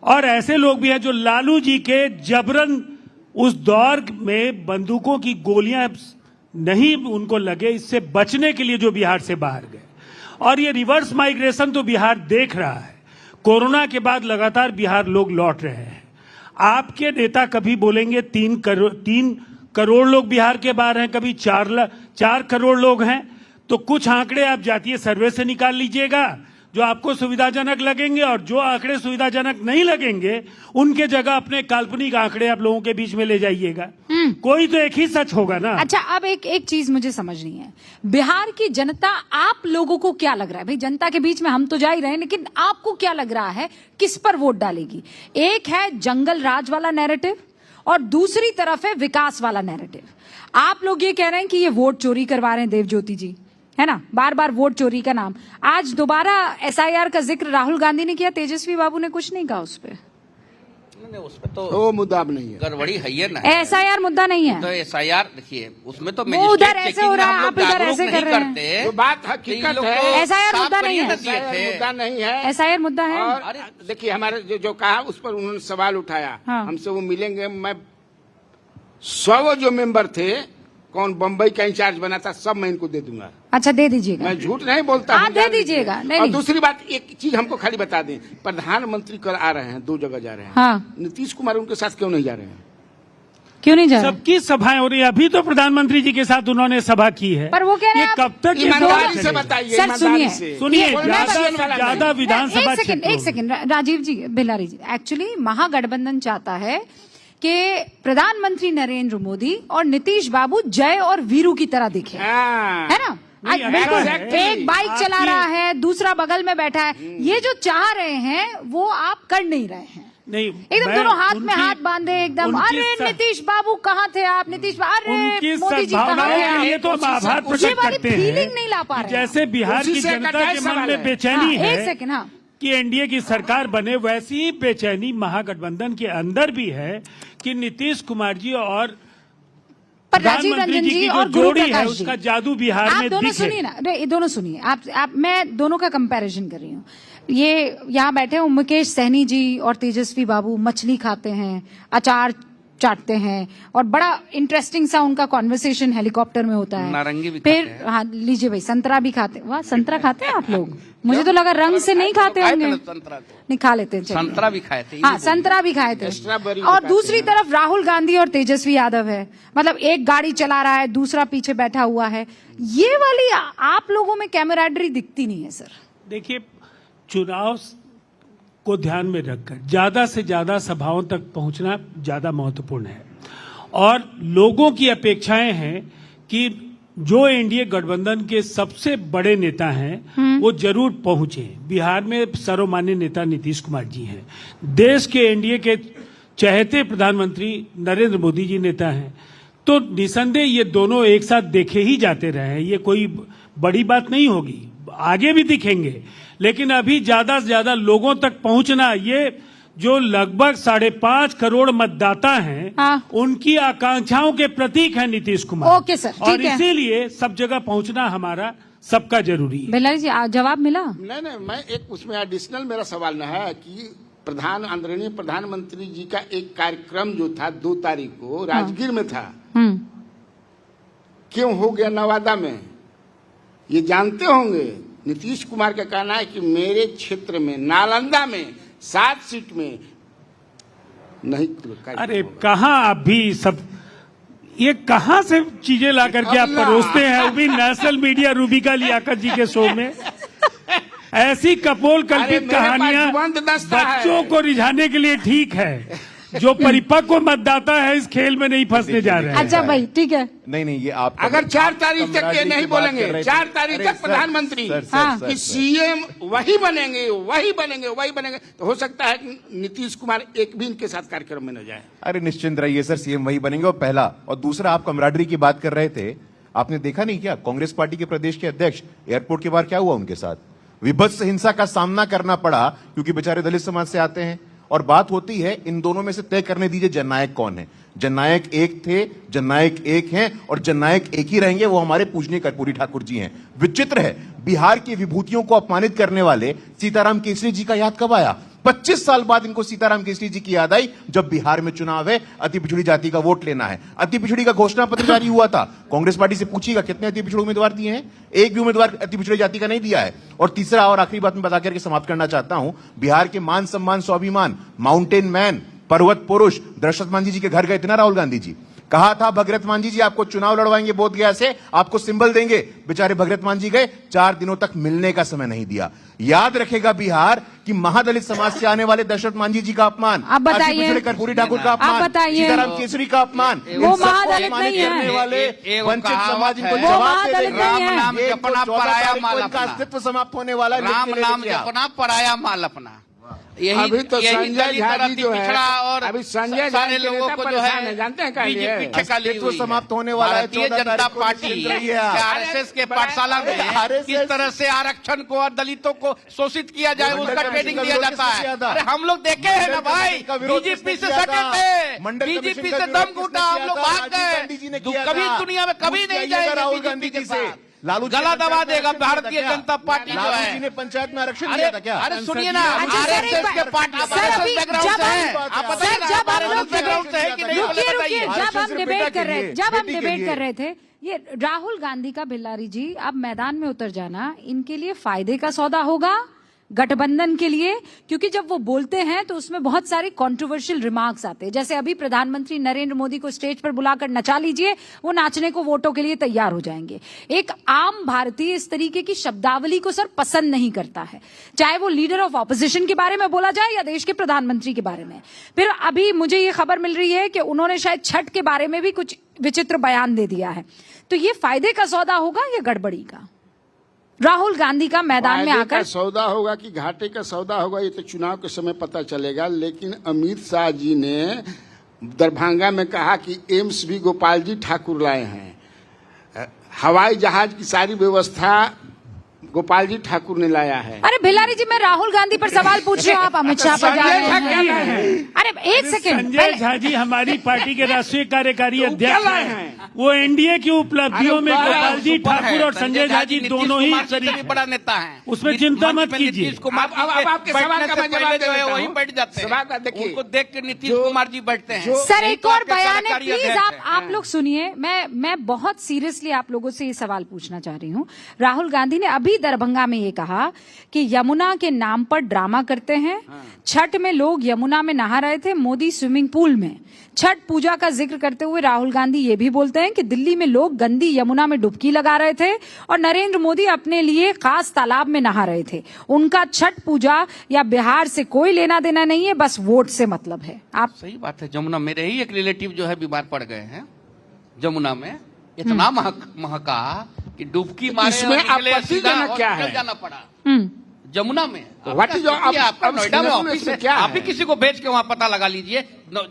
और ऐसे लोग भी हैं जो लालू जी के जबरन उस दौर में बंदूकों की गोलियां नहीं उनको लगे, इससे बचने के लिए जो बिहार से बाहर गए। और ये रिवर्स माइग्रेशन तो बिहार देख रहा है। कोरोना के बाद लगातार बिहार लोग लौट रहे हैं। आपके नेता कभी बोलेंगे 3 करोड़ लोग बिहार के बाहर हैं, कभी 4 करोड़ लोग हैं। तो कुछ आंकड़े आप जातीय सर्वे से निकाल लीजिएगा जो आपको सुविधाजनक लगेंगे, और जो आंकड़े सुविधाजनक नहीं लगेंगे उनके जगह अपने काल्पनिक आंकड़े आप लोगों के बीच में ले जाइएगा। कोई तो एक ही सच होगा ना। अच्छा, अब एक चीज मुझे समझनी है, बिहार की जनता, आप लोगों को क्या लग रहा है? भाई जनता के बीच में हम तो जा ही रहे हैं, लेकिन आपको क्या लग रहा है किस पर वोट डालेगी? एक है जंगल राज वाला नैरेटिव और दूसरी तरफ है विकास वाला नैरेटिव। आप लोग ये कह रहे हैं कि ये वोट चोरी करवा रहे हैं देवज्योति जी, है ना, बार बार वोट चोरी का नाम। आज दोबारा एसआईआर का जिक्र राहुल गांधी ने किया, तेजस्वी बाबू ने कुछ नहीं कहा उस पर। उसमें तो वो मुद्दा अब नहीं है, गड़बड़ी है ही ना। एसआईआर मुद्दा नहीं है तो एसआईआर देखिए, उसमें तो वो उधर ऐसे हो रहा है, आप इधर ऐसे कर रहे हैं। तो बात हकीकत है। एसआईआर मुद्दा नहीं है। मुद्दा नहीं है, एसआईआर मुद्दा है। और देखिए हमारे जो कहा उस पर उन्होंने सवाल उठाया। हाँ। हमसे वो मिलेंगे, मैं 100 जो मेंबर थे, कौन बम्बई का इंचार्ज बना था, सब मैं इनको दे दूंगा। अच्छा, दे दीजिएगा। मैं झूठ नहीं बोलता हाँ, हूं, दे जान दीजिएगा। लीजिए। नहीं, और नहीं। दूसरी बात, एक चीज हमको खाली बता दें, प्रधानमंत्री कल आ रहे हैं, 2 जगह जा रहे हैं। हाँ। नीतीश कुमार उनके साथ क्यों नहीं जा रहे हैं? क्यों नहीं जा रहे? सबकी सभाएं हो रही है। अभी तो प्रधानमंत्री जी के साथ उन्होंने सभा की है, पर वो कह रहे हैं ये कब तक ये ईमानदारी दौर से चलेगा? बताइए, सर, ईमानदारी से। सुनिए, ये ज्यादा से वाला ज्यादा नहीं। विधानसभा एक क्षेत्रों सेकंड राजीव जी, बिलारी जी, एक्चुअली महागठबंधन चाहता है कि प्रधानमंत्री नरेंद्र मोदी और नीतीश बाबू जय और वीरू की तरह दिखे, हाँ। है ना। नहीं, आज बिल्कुल, exactly। एक बाइक चला आपकी- रहा है, दूसरा बगल में बैठा है। ये जो चाह रहे हैं वो आप कर नहीं रहे हैं। नहीं, एकदम मैं दोनों हाथ में उनकी- हाथ बांधे एकदम, उनकी अरे नीतीश बाबू कहाँ थे आप, नीतीश अरे उनकी मोदी जी कहाँ सद्भावनाओं थे के लिए आप? तो हम आभार ये प्रकट वाली करते हैं फीलिंग नहीं ला पा कि रहे हैं। जैसे बिहार उसी की से जनता कटाई के मन सवाल में है। बेचैनी हाँ, है एक सेकंड, हाँ। कि एनडीए की सरकार बने, वैसी ही बेचैनी महागठबंधन के अंदर भी है कि नीतीश कुमार जी और पर राजीव प्रधानमंत्री रंजन जी जी की और जो गुरु जोड़ी है प्रकाश जी, उसका जादू बिहार आप में दोनों दिखे। सुनिए ना, ये दोनों सुनिए, आप मैं दोनों का कंपैरिजन कर रही हूँ। ये यहाँ बैठे हैं मुकेश सहनी जी और तेजस्वी बाबू, मछली खाते हैं, अचार चाटते हैं, और बड़ा इंटरेस्टिंग सा उनका कॉन्वर्सेशन हेलीकॉप्टर में होता है। नारंगी भी फिर खाते हैं। हाँ, लीजिए भाई, संतरा भी खाते हैं। वाह, संतरा खाते हैं आप लोग? मुझे तो लगा रंग से नहीं खाते होंगे। संतरा तो नहीं, खा लेते हैं, चलिए। संतरा भी खाए थे। हाँ, संतरा भी खाए थे। स्ट्रॉबेरी भी और खाते दूसरी हैं। तरफ राहुल गांधी और तेजस्वी यादव है, मतलब एक गाड़ी चला रहा है, दूसरा पीछे बैठा हुआ है। ये वाली आप लोगों में कैमराडरी दिखती नहीं है सर। देखिए, चुनाव को ध्यान में रखकर ज्यादा से ज्यादा सभाओं तक पहुंचना ज्यादा महत्वपूर्ण है, और लोगों की अपेक्षाएं हैं कि जो एनडीए गठबंधन के सबसे बड़े नेता हैं वो जरूर पहुंचे। बिहार में सर्वमान्य नेता नीतीश कुमार जी हैं, देश के एनडीए के चहेते प्रधानमंत्री नरेंद्र मोदी जी नेता हैं, तो निसंदेह ये दोनों एक साथ देखे ही जाते रहे हैं। ये कोई बड़ी बात नहीं होगी, आगे भी दिखेंगे, लेकिन अभी ज्यादा से ज्यादा लोगों तक पहुंचना, ये जो लगभग 5.5 करोड़ मतदाता हैं, हाँ। उनकी आकांक्षाओं के प्रतीक है नीतीश कुमार। ओके सर, और ठीक है। इसीलिए सब जगह पहुंचना हमारा सबका जरूरी है। बिलारी जी, जवाब मिला? नहीं, मैं एक उसमें एडिशनल मेरा सवाल न है कि आदरणीय प्रधानमंत्री जी का एक कार्यक्रम जो था 2 तारीख को राजगीर में था, क्यों हो गया नवादा में? ये जानते होंगे। नीतीश कुमार का कहना है कि मेरे क्षेत्र में नालंदा में 7 सीट में नहीं। अरे कहाँ आप भी सब, ये कहाँ से चीजें ला करके आप अल्लाह। परोसते हैं, वो भी नेशनल मीडिया रूबिका लियाकत जी के शो में। ऐसी कपोल अरे कल्पित मेरे पास कहानियां जुबान दस्ता है। बच्चों को रिझाने के लिए ठीक है, जो परिपक्व मतदाता है इस खेल में नहीं फंसने जा रहे हैं। अच्छा भाई ठीक है, नहीं ये आप अगर 4 तारीख तक ये नहीं बोलेंगे, 4 तारीख तक प्रधानमंत्री कि सीएम वही बनेंगे, तो हो सकता है कि नीतीश कुमार एक भी इनके साथ कार्यक्रम में न जाए। अरे निश्चिंत रहिए सर, सीएम वही बनेंगे। और पहला और दूसरा, आप कमराडरी की बात कर रहे थे, आपने देखा नहीं क्या कांग्रेस पार्टी के प्रदेश के अध्यक्ष एयरपोर्ट के बाहर क्या हुआ उनके साथ? विभत्स हिंसा का सामना करना पड़ा क्योंकि बेचारे दलित समाज से आते हैं। और बात होती है इन दोनों में से तय करने दीजिए जननायक कौन है। जननायक एक थे, जननायक एक हैं और जननायक एक ही रहेंगे, वो हमारे पूजनीय कर्पूरी ठाकुर जी हैं। विचित्र है, बिहार की विभूतियों को अपमानित करने वाले सीताराम केसरी जी का याद कब आया? 25 साल बाद इनको सीताराम केसरी जी की याद आई, जब बिहार में चुनाव है, अति पिछड़ी जाति का वोट लेना है। अति पिछड़ी का घोषणा पत्र जारी हुआ था, कांग्रेस पार्टी से पूछिएगा कितने अति पिछड़े उम्मीदवार दिए हैं? एक भी उम्मीदवार अति पिछड़ी जाति का नहीं दिया है। और तीसरा और आखिरी बात मैं बता करके समाप्त करना चाहता हूं, बिहार के मान सम्मान स्वाभिमान, माउंटेन मैन, पर्वत पुरुष दशरथ मांझी जी के घर गए थे ना राहुल गांधी जी, कहा था भगीरथ मांझी जी आपको चुनाव लड़वाएंगे बोधगया से, आपको सिंबल देंगे। बेचारे भगीरथ मांझी गए, 4 दिनों तक मिलने का समय नहीं दिया। याद रखेगा बिहार कि महादलित समाज से आने वाले दशरथ मांझी जी का अपमान, आप बताइए, कर्पूरी ठाकुर का अपमान, सीताराम केसरी का अपमान, वो महादलित नहीं है। करने वाले वंचित समाज इनको वो जवाब महादलित देंगे। नहीं है। राम नाम जपना पराया माल इनका अपना, अस्तित्व समाप्त होने वाला है। राम लिख के ले नाम लीजिए आप। जपना पराया माल अपना। यही अभी तो यही संजय दलित झा और जी अति जो है, पिछड़ा और अभी संजय झा सारे के लोगों नेता को जो परेशान है है, जानते हैं क्या ये? बीजेपी पीछे ली अस्तित्व हुई है। समाप्त होने वाला है। भारतीय 14 जनता तारीख को पार्टी निश्चिंत रहिए आप। आरएसएस के पाठशाला में RSS किस तरह से आरक्षण को और दलितों को शोषित किया जाए उसका ट्रेनिंग दिया जाता है। अरे हम लोग देखे हैं ना भाई, बीजेपी से सटे थे, बीजेपी से दम घुटा, हम लोग भाग गए। कभी दुनिया में कभी नहीं जाएगा राहुल गांधी जी से। लालू जी गला ने दबा पंचायत में देगा आरक्षण भारतीय दिया था जनता पार्टी जो लालू है। जी ने पंचायत में आरक्षण अरे दिया था क्या? अरे सुनिए ना, अच्छा, सर, एक आरएसएस के बात- पार्टी सर, अभी बैकग्राउंड जब से है, हम- आप सर, बताइए ना, जब हम आरएसएस लोग बैकग्राउंड से है कि नहीं, रुकिए, पहले रुकिए, बताइए। जब हम सिर्फ डिबेट बेटा कर के रहे लिए, जब हम बेटी के डिबेट लिए। कर रहे थे, ये राहुल गांधी का भिल्लारी जी अब मैदान में उतर जाना इनके लिए फायदे का सौदा होगा गठबंधन के लिए, क्योंकि जब वो बोलते हैं तो उसमें बहुत सारे कंट्रोवर्शियल रिमार्क्स आते हैं। जैसे अभी प्रधानमंत्री नरेंद्र मोदी को स्टेज पर बुलाकर नचा लीजिए, वो नाचने को वोटों के लिए तैयार हो जाएंगे। एक आम भारतीय इस तरीके की शब्दावली को सर पसंद नहीं करता है, चाहे वो लीडर ऑफ ऑपोजिशन के बारे में बोला जाए या देश के प्रधानमंत्री के बारे में। फिर अभी मुझे ये खबर मिल रही है कि उन्होंने शायद छठ के बारे में भी कुछ विचित्र बयान दे दिया है। तो ये फायदे का सौदा होगा या गड़बड़ी का? राहुल गांधी का मैदान में फायदे आकर का सौदा होगा कि घाटे का सौदा होगा, ये तो चुनाव के समय पता चलेगा। लेकिन अमित शाह जी ने दरभंगा में कहा कि एम्स भी गोपाल जी ठाकुर लाए हैं, हवाई जहाज की सारी व्यवस्था गोपाल जी ठाकुर ने लाया है। अरे भिलारी जी, मैं राहुल गांधी पर सवाल पूछ रही हूँ, आप अमित शाह पर जा संजय झा रहे क्या हैं। अरे एक सेकेंड, संजय झा जी हमारी पार्टी के राष्ट्रीय कार्यकारी तो अध्यक्ष क्या लाए हैं। हैं? वो एनडीए की उपलब्धियों में अरे गोपाल जी सुपर है, ठाकुर और संजय झा जी नीतीश दोनों ही कुमार से शरीक भी हैं। बड़ा नेता है। उसमें चिंता मत कीजिए। नीतीश कुमार अब आपके सवाल का मैं जवाब दे जो है देता वही हूं। बैठ जाते हैं, सवाल का देखिए, उनको देख के नीतीश जो- कुमार जी बैठते हैं। सर यही एक तो और आपके बयान है, कार्यकारी प्लीज अध्यक्ष हैं। आप लोग सुनिए। मैं बहुत सीरियसली आप लोगों से ये सवाल पूछना चाह रही हूँ। राहुल गांधी ने अभी दरभंगा में ये कहा कि यमुना के नाम पर ड्रामा करते हैं। छठ में लोग यमुना में नहा रहे थे, मोदी स्विमिंग पूल में। छठ पूजा का जिक्र करते हुए राहुल गांधी ये भी बोलते हैं कि दिल्ली में लोग गंदी यमुना में डुबकी लगा रहे थे और नरेंद्र मोदी अपने लिए खास तालाब में नहा रहे थे। उनका छठ पूजा या बिहार से कोई लेना देना नहीं है, बस वोट से मतलब है। आप सही बात है। जमुना मेरे ही एक रिलेटिव जो है बीमार पड़ गए हैं जमुना में, इतना महका कि डुबकी मारे इसमें और निकले, आपत्तिजनक सीधा क्या हॉस्पिटल है? जाना पड़ा हम्म, जमुना में। What is your- आपका अब नोएडा में सुनने ऑफिस से है, क्या आप है? भी किसी को भेज के वहाँ पता लगा लीजिए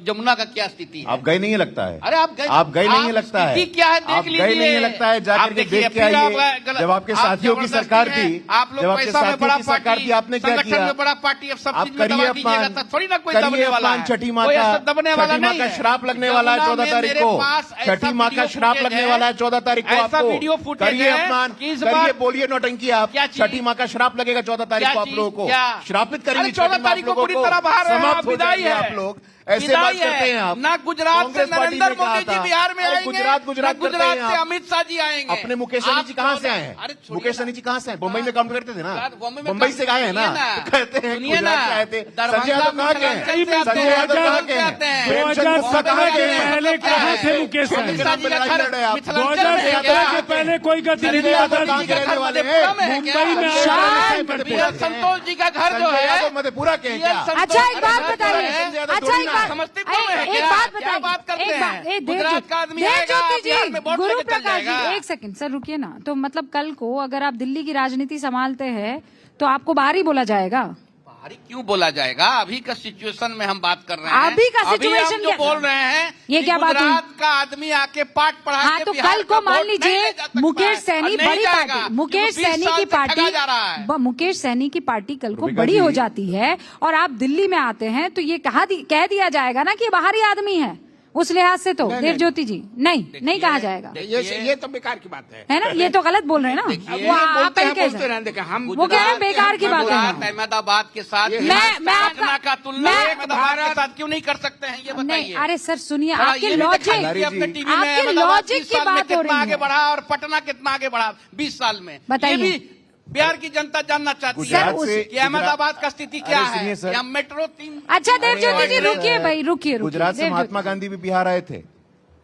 जमुना का क्या स्थिति है। आप गए नहीं है लगता है? अरे आप गए नहीं है लगता है? स्थिति क्या है देख आप लीजिए। गए नहीं है लगता है? आप जाकर के देखिए, देख के फिर आप आइए। गलत- जब आपके आप साथियों की जबरदस्ती सरकार है, थी, आप लोग जब आपके पैसा में साथियों बड़ा की सरकार पार्टी, थी, आपने क्या संगठन किया? में बड़ा पार्टी, अब सब आप चीज में करिए दबा दीजिएगा अपमान, तो थोड़ी ना कोई करिए दबने वाला अपमान। है। छठी माँ कोई का ऐसा दबने वाला छठी माँ नहीं का है। श्राप लगने वाला है जमुना 14 में तारीख मेरे को। पास ऐसा छठी माँ का वीडियो श्राप फुटेज लगने है, वाला है 14 तारीख को ऐसा आपको। वीडियो फुटेज करिए है अपमान, कि इस करिए, बार- बोलिए नौटंकी आप। क्या चीज? छठी माँ का श्राप लगेगा 14 तारीख क्या को आप चीज? लोगों को। क्या? श्रापित करेंगे अरे 14 छठी माँ आप तारीख को लोगों पूरी तरह बाहर है, समाप्त आप हो विदाई जाएंगे है। आप लोग। ऐसे विदाई बात करते हैं है। आप। ना गुजरात से कांग्रेस पार्टी नरेंद्र ने कहा मोदी जी था। बिहार में अरे आएंगे, गुजरात ना गुजरात करते गुजरात हैं से आप। अमित शाह जी आएंगे। अपने मुकेश सहनी जी कहाँ से आए हैं? अरे छोड़िए मुकेश ना। सहनी जी कहाँ से आए? मुंबई में काम करते थे ना, बॉम्बे में मुंबई से आए हैं ना, सुनिए ना। कहते हैं सुनिए गुजरात ना। से आए थे। दरभंगा संजय यादव कहाँ के हैं? मिथिलांचल से आते संजय हैं, यादव कहाँ के आते हैं। हैं? 2017 के हैं? पहले कहाँ थे मुकेश सहनी? अमित शाह जी का घर मिथिलांचल में है 2017 क्या? के पहले कोई गतिविधि संजय यादव बता कहाँ के दीजिए। रहने वाले हैं? मुंबई में संजय आए यादव करते वीर हैं। संतोष जी का घर जो संजय है यादव मधेपुरा के हैं क्या? अच्छा एक बात बताइए, संजय यादव अच्छा थोड़ी एक ना बात, है। समस्तीपुर में है एक क्या? बात क्या बात बताइए, करते एक बात, हैं? देव गुजरात का आदमी देव आएगा, ज्योति बिहार में जी, वोट गुरु लेके चल प्रकाश जाएगा। जी, एक सेकंड सर रुकिए ना। तो मतलब कल को अगर आप दिल्ली की राजनीति संभालते हैं तो आपको बाहर ही बोला जाएगा? बाहरी क्यों बोला जाएगा? अभी का सिचुएशन में हम बात कर रहे हैं। अभी का हम सिचुएशन जो क्या? बोल रहे हैं ये कि क्या बात हुई? गुजरात का आदमी आके पाठ पढ़ा हाँ के तो बिहार कल का को मान वोट नहीं लीजिए ले जा सकता मुकेश है। सैनी और नहीं बड़ी जाएगा, पार्टी, मुकेश क्योंकि 20 सैनी साल की से ठगा पार्टी, जा रहा है। मुकेश सैनी की पार्टी कल को रूबिका बड़ी जी। हो जाती है और आप दिल्ली में आते हैं तो ये कह दिया जाएगा ना कि ये बाहरी आदमी है। उस लिहाज से तो देव ज्योति जी नहीं कहा जाएगा, ये तो बेकार की बात है। है ना? ये तो गलत बोल रहे हैं ना। अब वो आप बोलते ही हैं, कैसे? बोलते रहने दें, हम वो कह रहे हैं बेकार की बात है। गुजरात अहमदाबाद के साथ मैं पटना आपका- का तुलना मैं- अहमदाबाद के साथ क्यों नहीं कर सकते हैं? ये नहीं, बताइए। अरे सर सुनिए, हाँ, आपके ये भी लॉजिक, दिखाइए कि अपने टीवी में आपके अहमदाबाद लॉजिक 20 की साल में बात हो कितना रही आगे है। बढ़ा और पटना कितना आगे बढ़ा 20 साल में। बताइए। ये भी बिहार की जनता जानना चाहती गुजरात है से- कि अहमदाबाद का स्थिति क्या अरे है। सुनिए सर। या मेट्रो 3। अच्छा देव ज्योति जी अरे, रुकिए भाई, रुकिए गुजरात से देव महात्मा ज्योति। गांधी भी बिहार आए थे,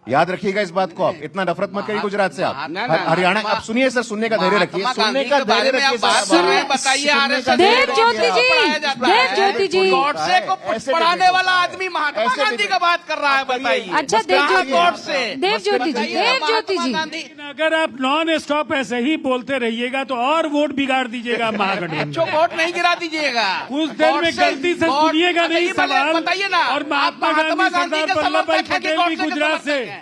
याद रखिएगा इस बात को। आप इतना नफरत मत करिए गुजरात से। आप ना, ना, हरियाणा, आप सुनिए सर, सुनने का धैर्य रखिए, महात्मा सुनने गांधी का के बारे धैर्य में आप रखिए बात सर। कर रहे हैं, बताइए आरएसएस देव ज्योति जी, देव ज्योति जी। गॉडसे को ऐसे पढ़ाने डिबेट वाला होता है। आदमी महात्मा ऐसे गांधी डिबेट- का बात कर रहा है, बताइए। अच्छा देव कहाँ ज्योति गॉडसे? देव ज्योति जी, देव ज्योति जी, गांधी अगर आप नॉन स्टॉप ऐसे ही बोलते रहिएगा तो और वोट बिगाड़ दीजिएगा महागठबंधन। जो वोट नहीं गिरा दीजिएगा। कुछ देर में गलती से सुनिएगा नहीं सवाल। बताइए ना। और महात्मा गांधी, सरदार वल्लभ भाई पटेल भी गुजरात से।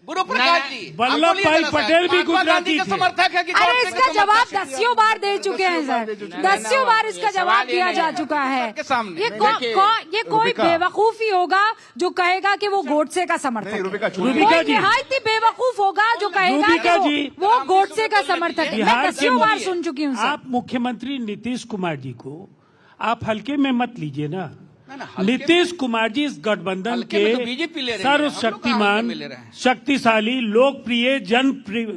गुरु प्रकाश जी, वल्लभ आप बोलिए भाई जरा सा। पटेल भी महात्मा गांधी गुजराती के थे। समर्थक है कि अरे गॉडसे के इसका जवाब समर्थक है? दसियों बार दे चुके हैं सर, दसियों बार इसका जवाब दिया जा चुका है। सबके सामने। ये ये कोई रूबिका। बेवकूफी होगा जो कहेगा कि वो गोडसे का नहीं, समर्थक रूबिका है। छोड़िए। रूबिका कोई जी। निहायती बेवकूफ होगा जो कहेगा कि रूबिका जी। वो गोडसे का समर्थक है। मैं बिहार के दसियों बार सुन चुकी हूँ सर। आप मुख्यमंत्री नीतीश कुमार जी को आप हल्के में मत लीजिए ना। ना, हल्के नीतीश कुमार जी इस गठबंधन हल्के के में तो बीजेपी ले रही है, हम लोग कहाँ सर्वशक्तिमान, हल्के में ले रहे हैं? शक्तिशाली, लोकप्रिय,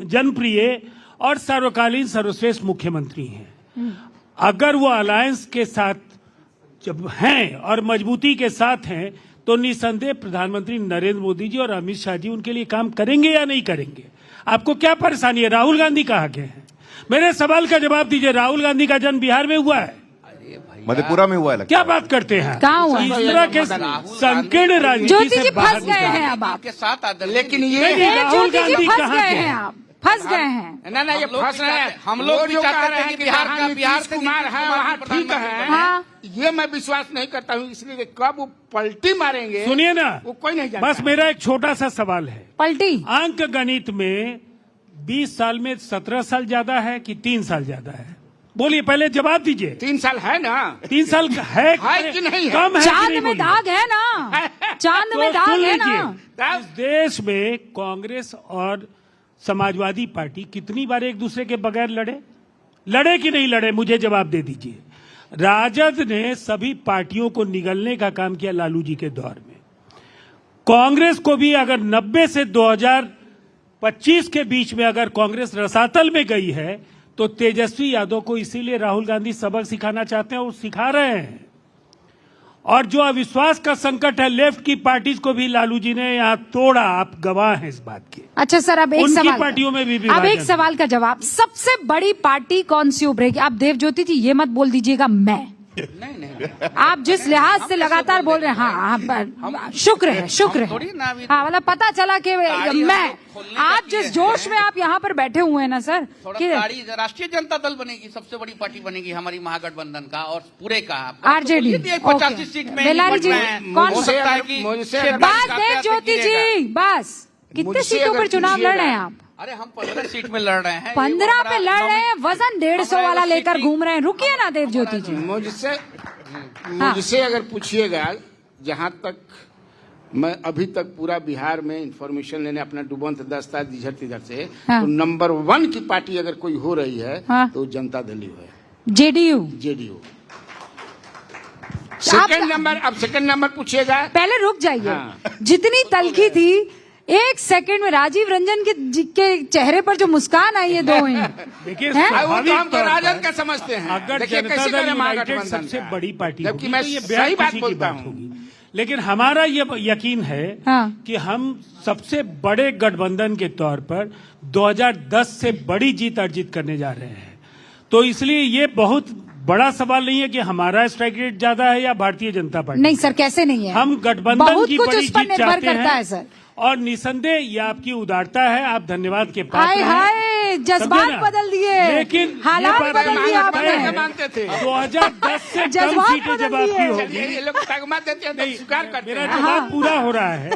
जनप्रिय और सर्वकालीन सर्वश्रेष्ठ मुख्यमंत्री हैं। अगर वो अलायंस के साथ जब हैं और मजबूती के साथ हैं तो निसंदेह प्रधानमंत्री नरेंद्र मोदी जी और अमित शाह जी उनके लिए काम करेंगे या नहीं करेंगे? आपको क्या परेशानी है? राहुल गांधी कहाँ के हैं? मेरे सवाल का जवाब दीजिए। राहुल गांधी का जन्म बिहार में हुआ है, मधेपुरा में हुआ है लगता क्या है। बात करते हैं? कहाँ हुआ है? इस तरह के संकीर्ण राजनीति ज्योति से जी बाहर फंस गए निकलिए। हैं अब आप, के साथ आदरणीय लेकिन नहीं, ये नहीं, देव राहुल ज्योति जी गांधी फंस कहाँ गए के हैं हैं? आप, फंस गए हैं। ना ये फंस रहे हैं। हम लोग वो भी जो चाहते कह रहे थे हैं कि बिहार जहाँ का बिहार नीतीश से कुमार है वहाँ ठीक है। हाँ। ये मैं विश्वास नहीं करता हूँ, इसलिए कि कब वो पलटी मारेंगे सुनिए ना, वो कोई नहीं जानता। बस मेरा एक छोटा सा सवाल है। पलटी अंक गणित में 20 साल में 17 साल ज्यादा है कि 3 साल ज्यादा है? बोलिए, पहले जवाब दीजिए। 3 साल है ना। 3 साल है कि नहीं है? कम है कि चांद नहीं? में बोलिए। दाग है ना, चांद तो में दाग सुन है ना। लीजिए, इस देश में कांग्रेस और समाजवादी पार्टी कितनी बार एक दूसरे के बगैर लड़े कि नहीं लड़े? मुझे जवाब दे दीजिए। राजद ने सभी पार्टियों को निगलने का काम किया लालू जी के दौर में। कांग्रेस को भी अगर 90 से 2025 के बीच में अगर कांग्रेस रसातल में गई है तो तेजस्वी यादव को इसीलिए राहुल गांधी सबक सिखाना चाहते हैं और सिखा रहे हैं। और जो अविश्वास का संकट है लेफ्ट की पार्टीज को भी लालू जी ने यहाँ तोड़ा, आप गवाह हैं इस बात के। अच्छा सर, अब एक उनकी सवाल, पार्टियों में भी अब विभाजन एक है। सवाल का जवाब, सबसे बड़ी पार्टी कौन सी उभरेगी? आप देव ज्योति जी ये मत बोल दीजिएगा मैं, नहीं आप जिस लिहाज से लगातार बोल रहे हैं, हाँ शुक्र है, शुक्र हम थोड़ी ना है। अभी- हाँ मतलब पता चला कि गाड़ी मैं, हमको खोलने का आप किए जिस हैं। जोश में आप यहाँ पर बैठे हुए हैं ना सर, थोड़ा कि गाड़ी राष्ट्रीय जनता दल बनेगी, सबसे बड़ी पार्टी बनेगी हमारी महागठबंधन का और पूरे का। आरजेडी 85 सीट में बेलारी जी, कौन हो सकता है कि मुझसे शेर अगर- बस का देव प्यार ज्योति गिरेगा। जी, बस कितने मुझसे सीटों अगर पर चुनाव लड़ रहे हैं आप? अरे हम 15 सीट में लड़ रहे हैं। 15 पे लड़ रहे हैं, वजन 150 वाला हमारा लेकर सीट- घूम रहे हैं। रुकिए ना देव ज्योति जी, मुझसे अगर पूछिएगा, जहाँ तक मैं अभी तक पूरा बिहार में इंफॉर्मेशन लेने अपना डुबंत दस्ता इधर तिधर से, हाँ। तो नंबर 1 की पार्टी अगर कोई हो रही है हाँ। तो जनता दल ही है, जेडीयू। जेडीयू। सेकंड नंबर पूछिएगा। पहले रुक जाइए। हाँ। जितनी तलखी थी, एक सेकंड में राजीव रंजन के चेहरे पर जो मुस्कान आई है, दो ही देखिए हैं? वो तो हमको राजद का समझते हैं। अगर देखिए जनता कैसे दल करें यूनाइटेड महागठबंधन सबसे का। बड़ी पार्टी जबकि होगी, मैं तो ये सही बेहद बात खुशी की बोलता बात हूँ। होगी। लेकिन हमारा ये यकीन है हाँ। कि हम सबसे बड़े गठबंधन के तौर पर 2010 से बड़ी जीत अर्जित करने जा रहे हैं। तो इसलिए ये बहुत बड़ा सवाल नहीं है कि हमारा स्ट्राइक रेट ज्यादा है या भारतीय जनता पार्टी। नहीं सर, कैसे नहीं है? हम गठबंधन बहुत की कुछ बड़ी उस पर जीत निर्भर चाहते करता है हैं सर। और निसंदेह ये आपकी उदारता है, आप धन्यवाद के पात्र हाय हैं। हाय, जज्बात समझे ना? बदल दिए, लेकिन हालात ये बात बदल दिए मानते आपने। हैं। मानते थे 2010 से कम जज्बात सीटें जब बदल आपकी दिए। होगी, ये लोग तगमा देते हैं तो स्वीकार करते मेरा हैं। जवाब पूरा हो रहा है।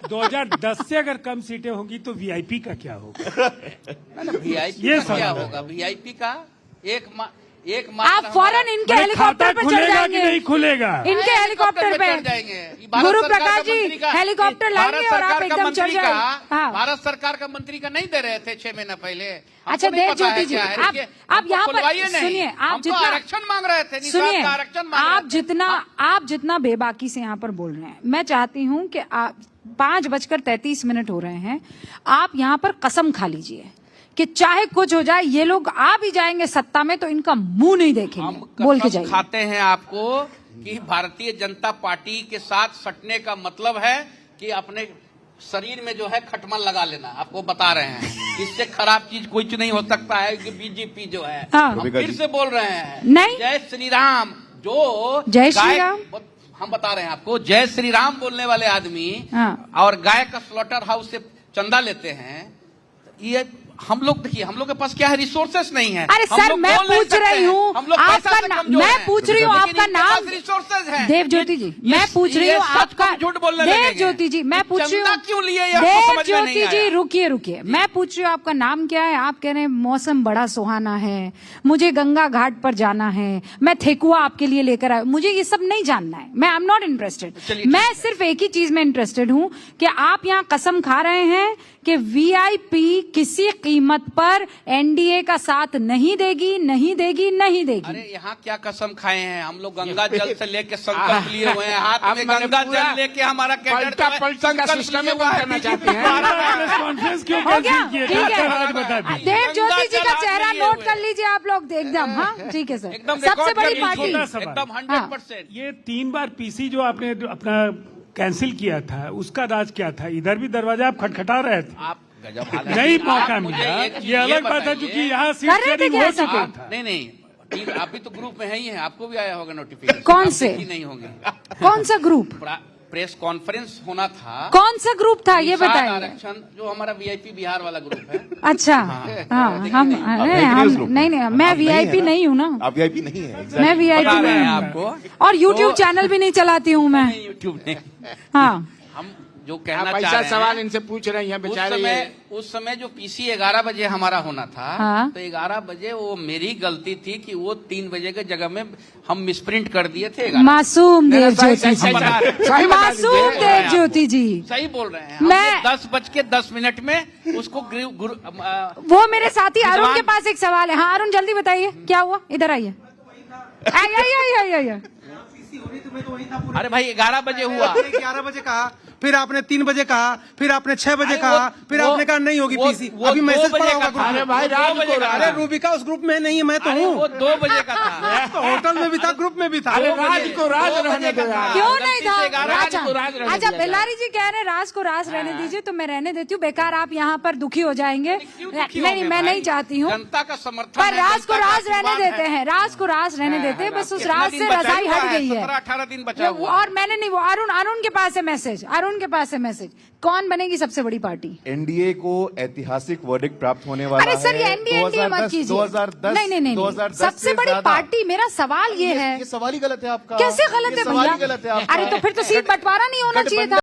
2010 से अगर कम सीटें होंगी तो वीआईपी का क्या होगा? वीआईपी ये का क्या सवाल है। होगा? वीआईपी का एक आप फौरन इनके मैंने हेलीकॉप्टर खाता पे चढ़ खुलेगा कि जाएंगे, नहीं खुलेगा? इनके हेलीकॉप्टर पे जाएंगे। गुरु प्रकाश जी हेलीकॉप्टर लाएंगे और आप एकदम चढ़ जाएंगे। हाँ। भारत सरकार का मंत्री का नहीं दे रहे थे 6 महीना पहले। अच्छा देव ज्योति जी, आप यहाँ पर सुनिए, आप जितना आरक्षण मांग रहे थे, सुनिए, आरक्षण मांग रहे थे। आप जितना बेबाकी से यहाँ पर बोल रहे हैं, मैं चाहती हूँ कि आप 5:33 हो रहे हैं, आप यहाँ पर कसम खा लीजिए कि चाहे कुछ हो जाए, ये लोग आ भी जाएंगे सत्ता में तो इनका मुंह नहीं देखेंगे। बोल के जाइए। खाते हैं आपको कि भारतीय जनता पार्टी के साथ सटने का मतलब है कि अपने शरीर में जो है खटमल लगा लेना। आपको बता रहे हैं, इससे खराब चीज कुछ नहीं हो सकता है कि बीजेपी जो है। हाँ। हम फिर से बोल रहे हैं, नहीं। जय श्री राम। जो जय श्री राम, हम बता रहे हैं आपको, जय श्री राम बोलने वाले आदमी हाँ। और गाय का स्लॉटर हाउस से चंदा लेते हैं। ये हम लोग, देखिए हम लोग के पास क्या है, रिसोर्सेस नहीं है। अरे सर, मैं पूछ रही हूँ आपका नाम, मैं पूछ रही हूँ आपका नाम रिसोर्सेज है। देव ज्योति जी, मैं पूछ रही हूँ आपका, झूठ बोलने देव लगेंगे। ज्योति जी, मैं पूछ रही हूँ, क्यों लिए ये देव समझ में नहीं ज्योति जी आया। रुकिए, मैं पूछ रही हूँ आपका नाम क्या है? आप कह रहे हैं मौसम बड़ा सुहाना है, मुझे गंगा घाट पर जाना है, मैं ठेकुआ आपके लिए लेकर आया। मुझे ये सब नहीं जानना है, मैं आई एम नॉट इंटरेस्टेड। मैं सिर्फ एक ही चीज में इंटरेस्टेड हूँ कि आप यहाँ कसम खा रहे हैं कि वीआईपी किसी कीमत पर एनडीए का साथ नहीं देगी, नहीं देगी, नहीं देगी। अरे यहाँ क्या कसम खाए हैं हम लोग? गंगा जल से लेके संकल्प लिए हुए हैं, हाथ में गंगा जल लेके हमारा पलटा का सिस्टम करना चाहते हैं। प्रेस कॉन्फ्रेंस क्यों हो गया, कैंसिल किए? ठीक है। आज बता दीजिए। देव ज्योति जी का गंगा जल चेहरा लिए नोट हुए कर लीजिए आप लोग एकदम। हाँ ठीक है सर, एकदम सबसे रिकॉर्ड बड़ी कर पार्टी। लीजिए। सवाल। एकदम हाँ। 100%। ये 3 बार पीसी जो आपने अपना कैंसिल किया था, उसका राज क्या था? इधर भी दरवाजा आप खटखटा रहे थे, आप गजब हाल है। नहीं आप मौका मुझे मिला। एक चीज ये अलग बात है, बताइए। क्योंकि यहाँ सीट कर रहे थे शेयरिंग क्या हो ऐसा चुका कुछ? था। नहीं, आप भी तो ग्रुप में है ही हैं, आपको भी आया होगा नोटिफिकेशन। कौन आप से? देखी नहीं होंगे। कौन सा ग्रुप? प्रेस कॉन्फ्रेंस होना था। कौन सा ग्रुप था ये किसान बताइए। आरक्षण जो हमारा वीआईपी बिहार वाला ग्रुप है। अच्छा हाँ, हम नहीं, मैं वीआईपी नहीं हूँ ना, आप वीआईपी नहीं है। मैं वीआईपी बता रहे नहीं हैं हूँ आपको। और यूट्यूब चैनल भी नहीं चलाती हूँ मैं। यूट्यूब ने हाँ, हम जो कहना आप चाह ऐसा रहे सवाल हैं, इनसे पूछ रहे हैं उस बेचारे। उस समय जो पीसी 11 बजे हमारा होना था, हाँ। तो 11 बजे वो मेरी गलती थी कि वो 3 बजे के जगह में हम मिसप्रिंट कर दिए थे। 11 मासूम देव ज्योति जी, सही बता मासूम दीजिए। देव ज्योति जी। सही बोल रहे हैं। मैं- 10:10 में उसको वो मेरे साथी अरुण के पास एक सवाल है। हाँ अरुण जल्दी बताइए क्या हुआ, इधर आइए। आइए। अरे भाई 11 बजे हुआ। 11 बजे कहा, फिर आपने 3 बजे कहा, फिर आपने 6 बजे अरे कहा, वो- फिर वो- आपने कहा नहीं होगी वो- पीसी। वो अभी 2 मैसेज बजे पड़ा का होगा था। ग्रुप में। अरे भाई, रात 2 बजे का अरे था। रूबिका उस ग्रुप में नहीं है, मैं तो अरे हूँ। वो 2 बजे का था। तो होटल में भी था, ग्रुप में भी था। अरे राज को राज 2 रहने बजे दो का यार। क्यों गलती नहीं से था? 11 राज अच्छा को राज रहने अच्छा, दिया बेल्लारी जी कह रहे हैं राज को राज रहने दीजिए, तो मैं रहने देती हूँ। बेकार आप यहाँ पर दुखी हो जाएंगे। नहीं, मैं नहीं चाहती हूँ, जनता का समर्थन पर है, राज को जनता का राज रहने आशीर्वाद देते है। हैं, राज को राज रहने देते हैं। बस उस कितना राज दिन से बचा रजाई हुआ हट गई है। 17-18 दिन बचा हुआ। और मैंने नहीं, वो अरुण के पास है मैसेज, अरुण के पास है मैसेज। कौन बनेगी सबसे बड़ी पार्टी? एनडीए को ऐतिहासिक वर्डिक्ट प्राप्त होने वाला अरे सर, ये है। एनडीए मत कीजिए। 2010 नहीं, 2010 सबसे से बड़ी ज्यादा। पार्टी, मेरा सवाल ये है। ये सवाल ही गलत है आपका। कैसे गलत ये है सवाल ही भैया? गलत है आपका। अरे तो फिर तो सीट बंटवारा नहीं होना चाहिए था।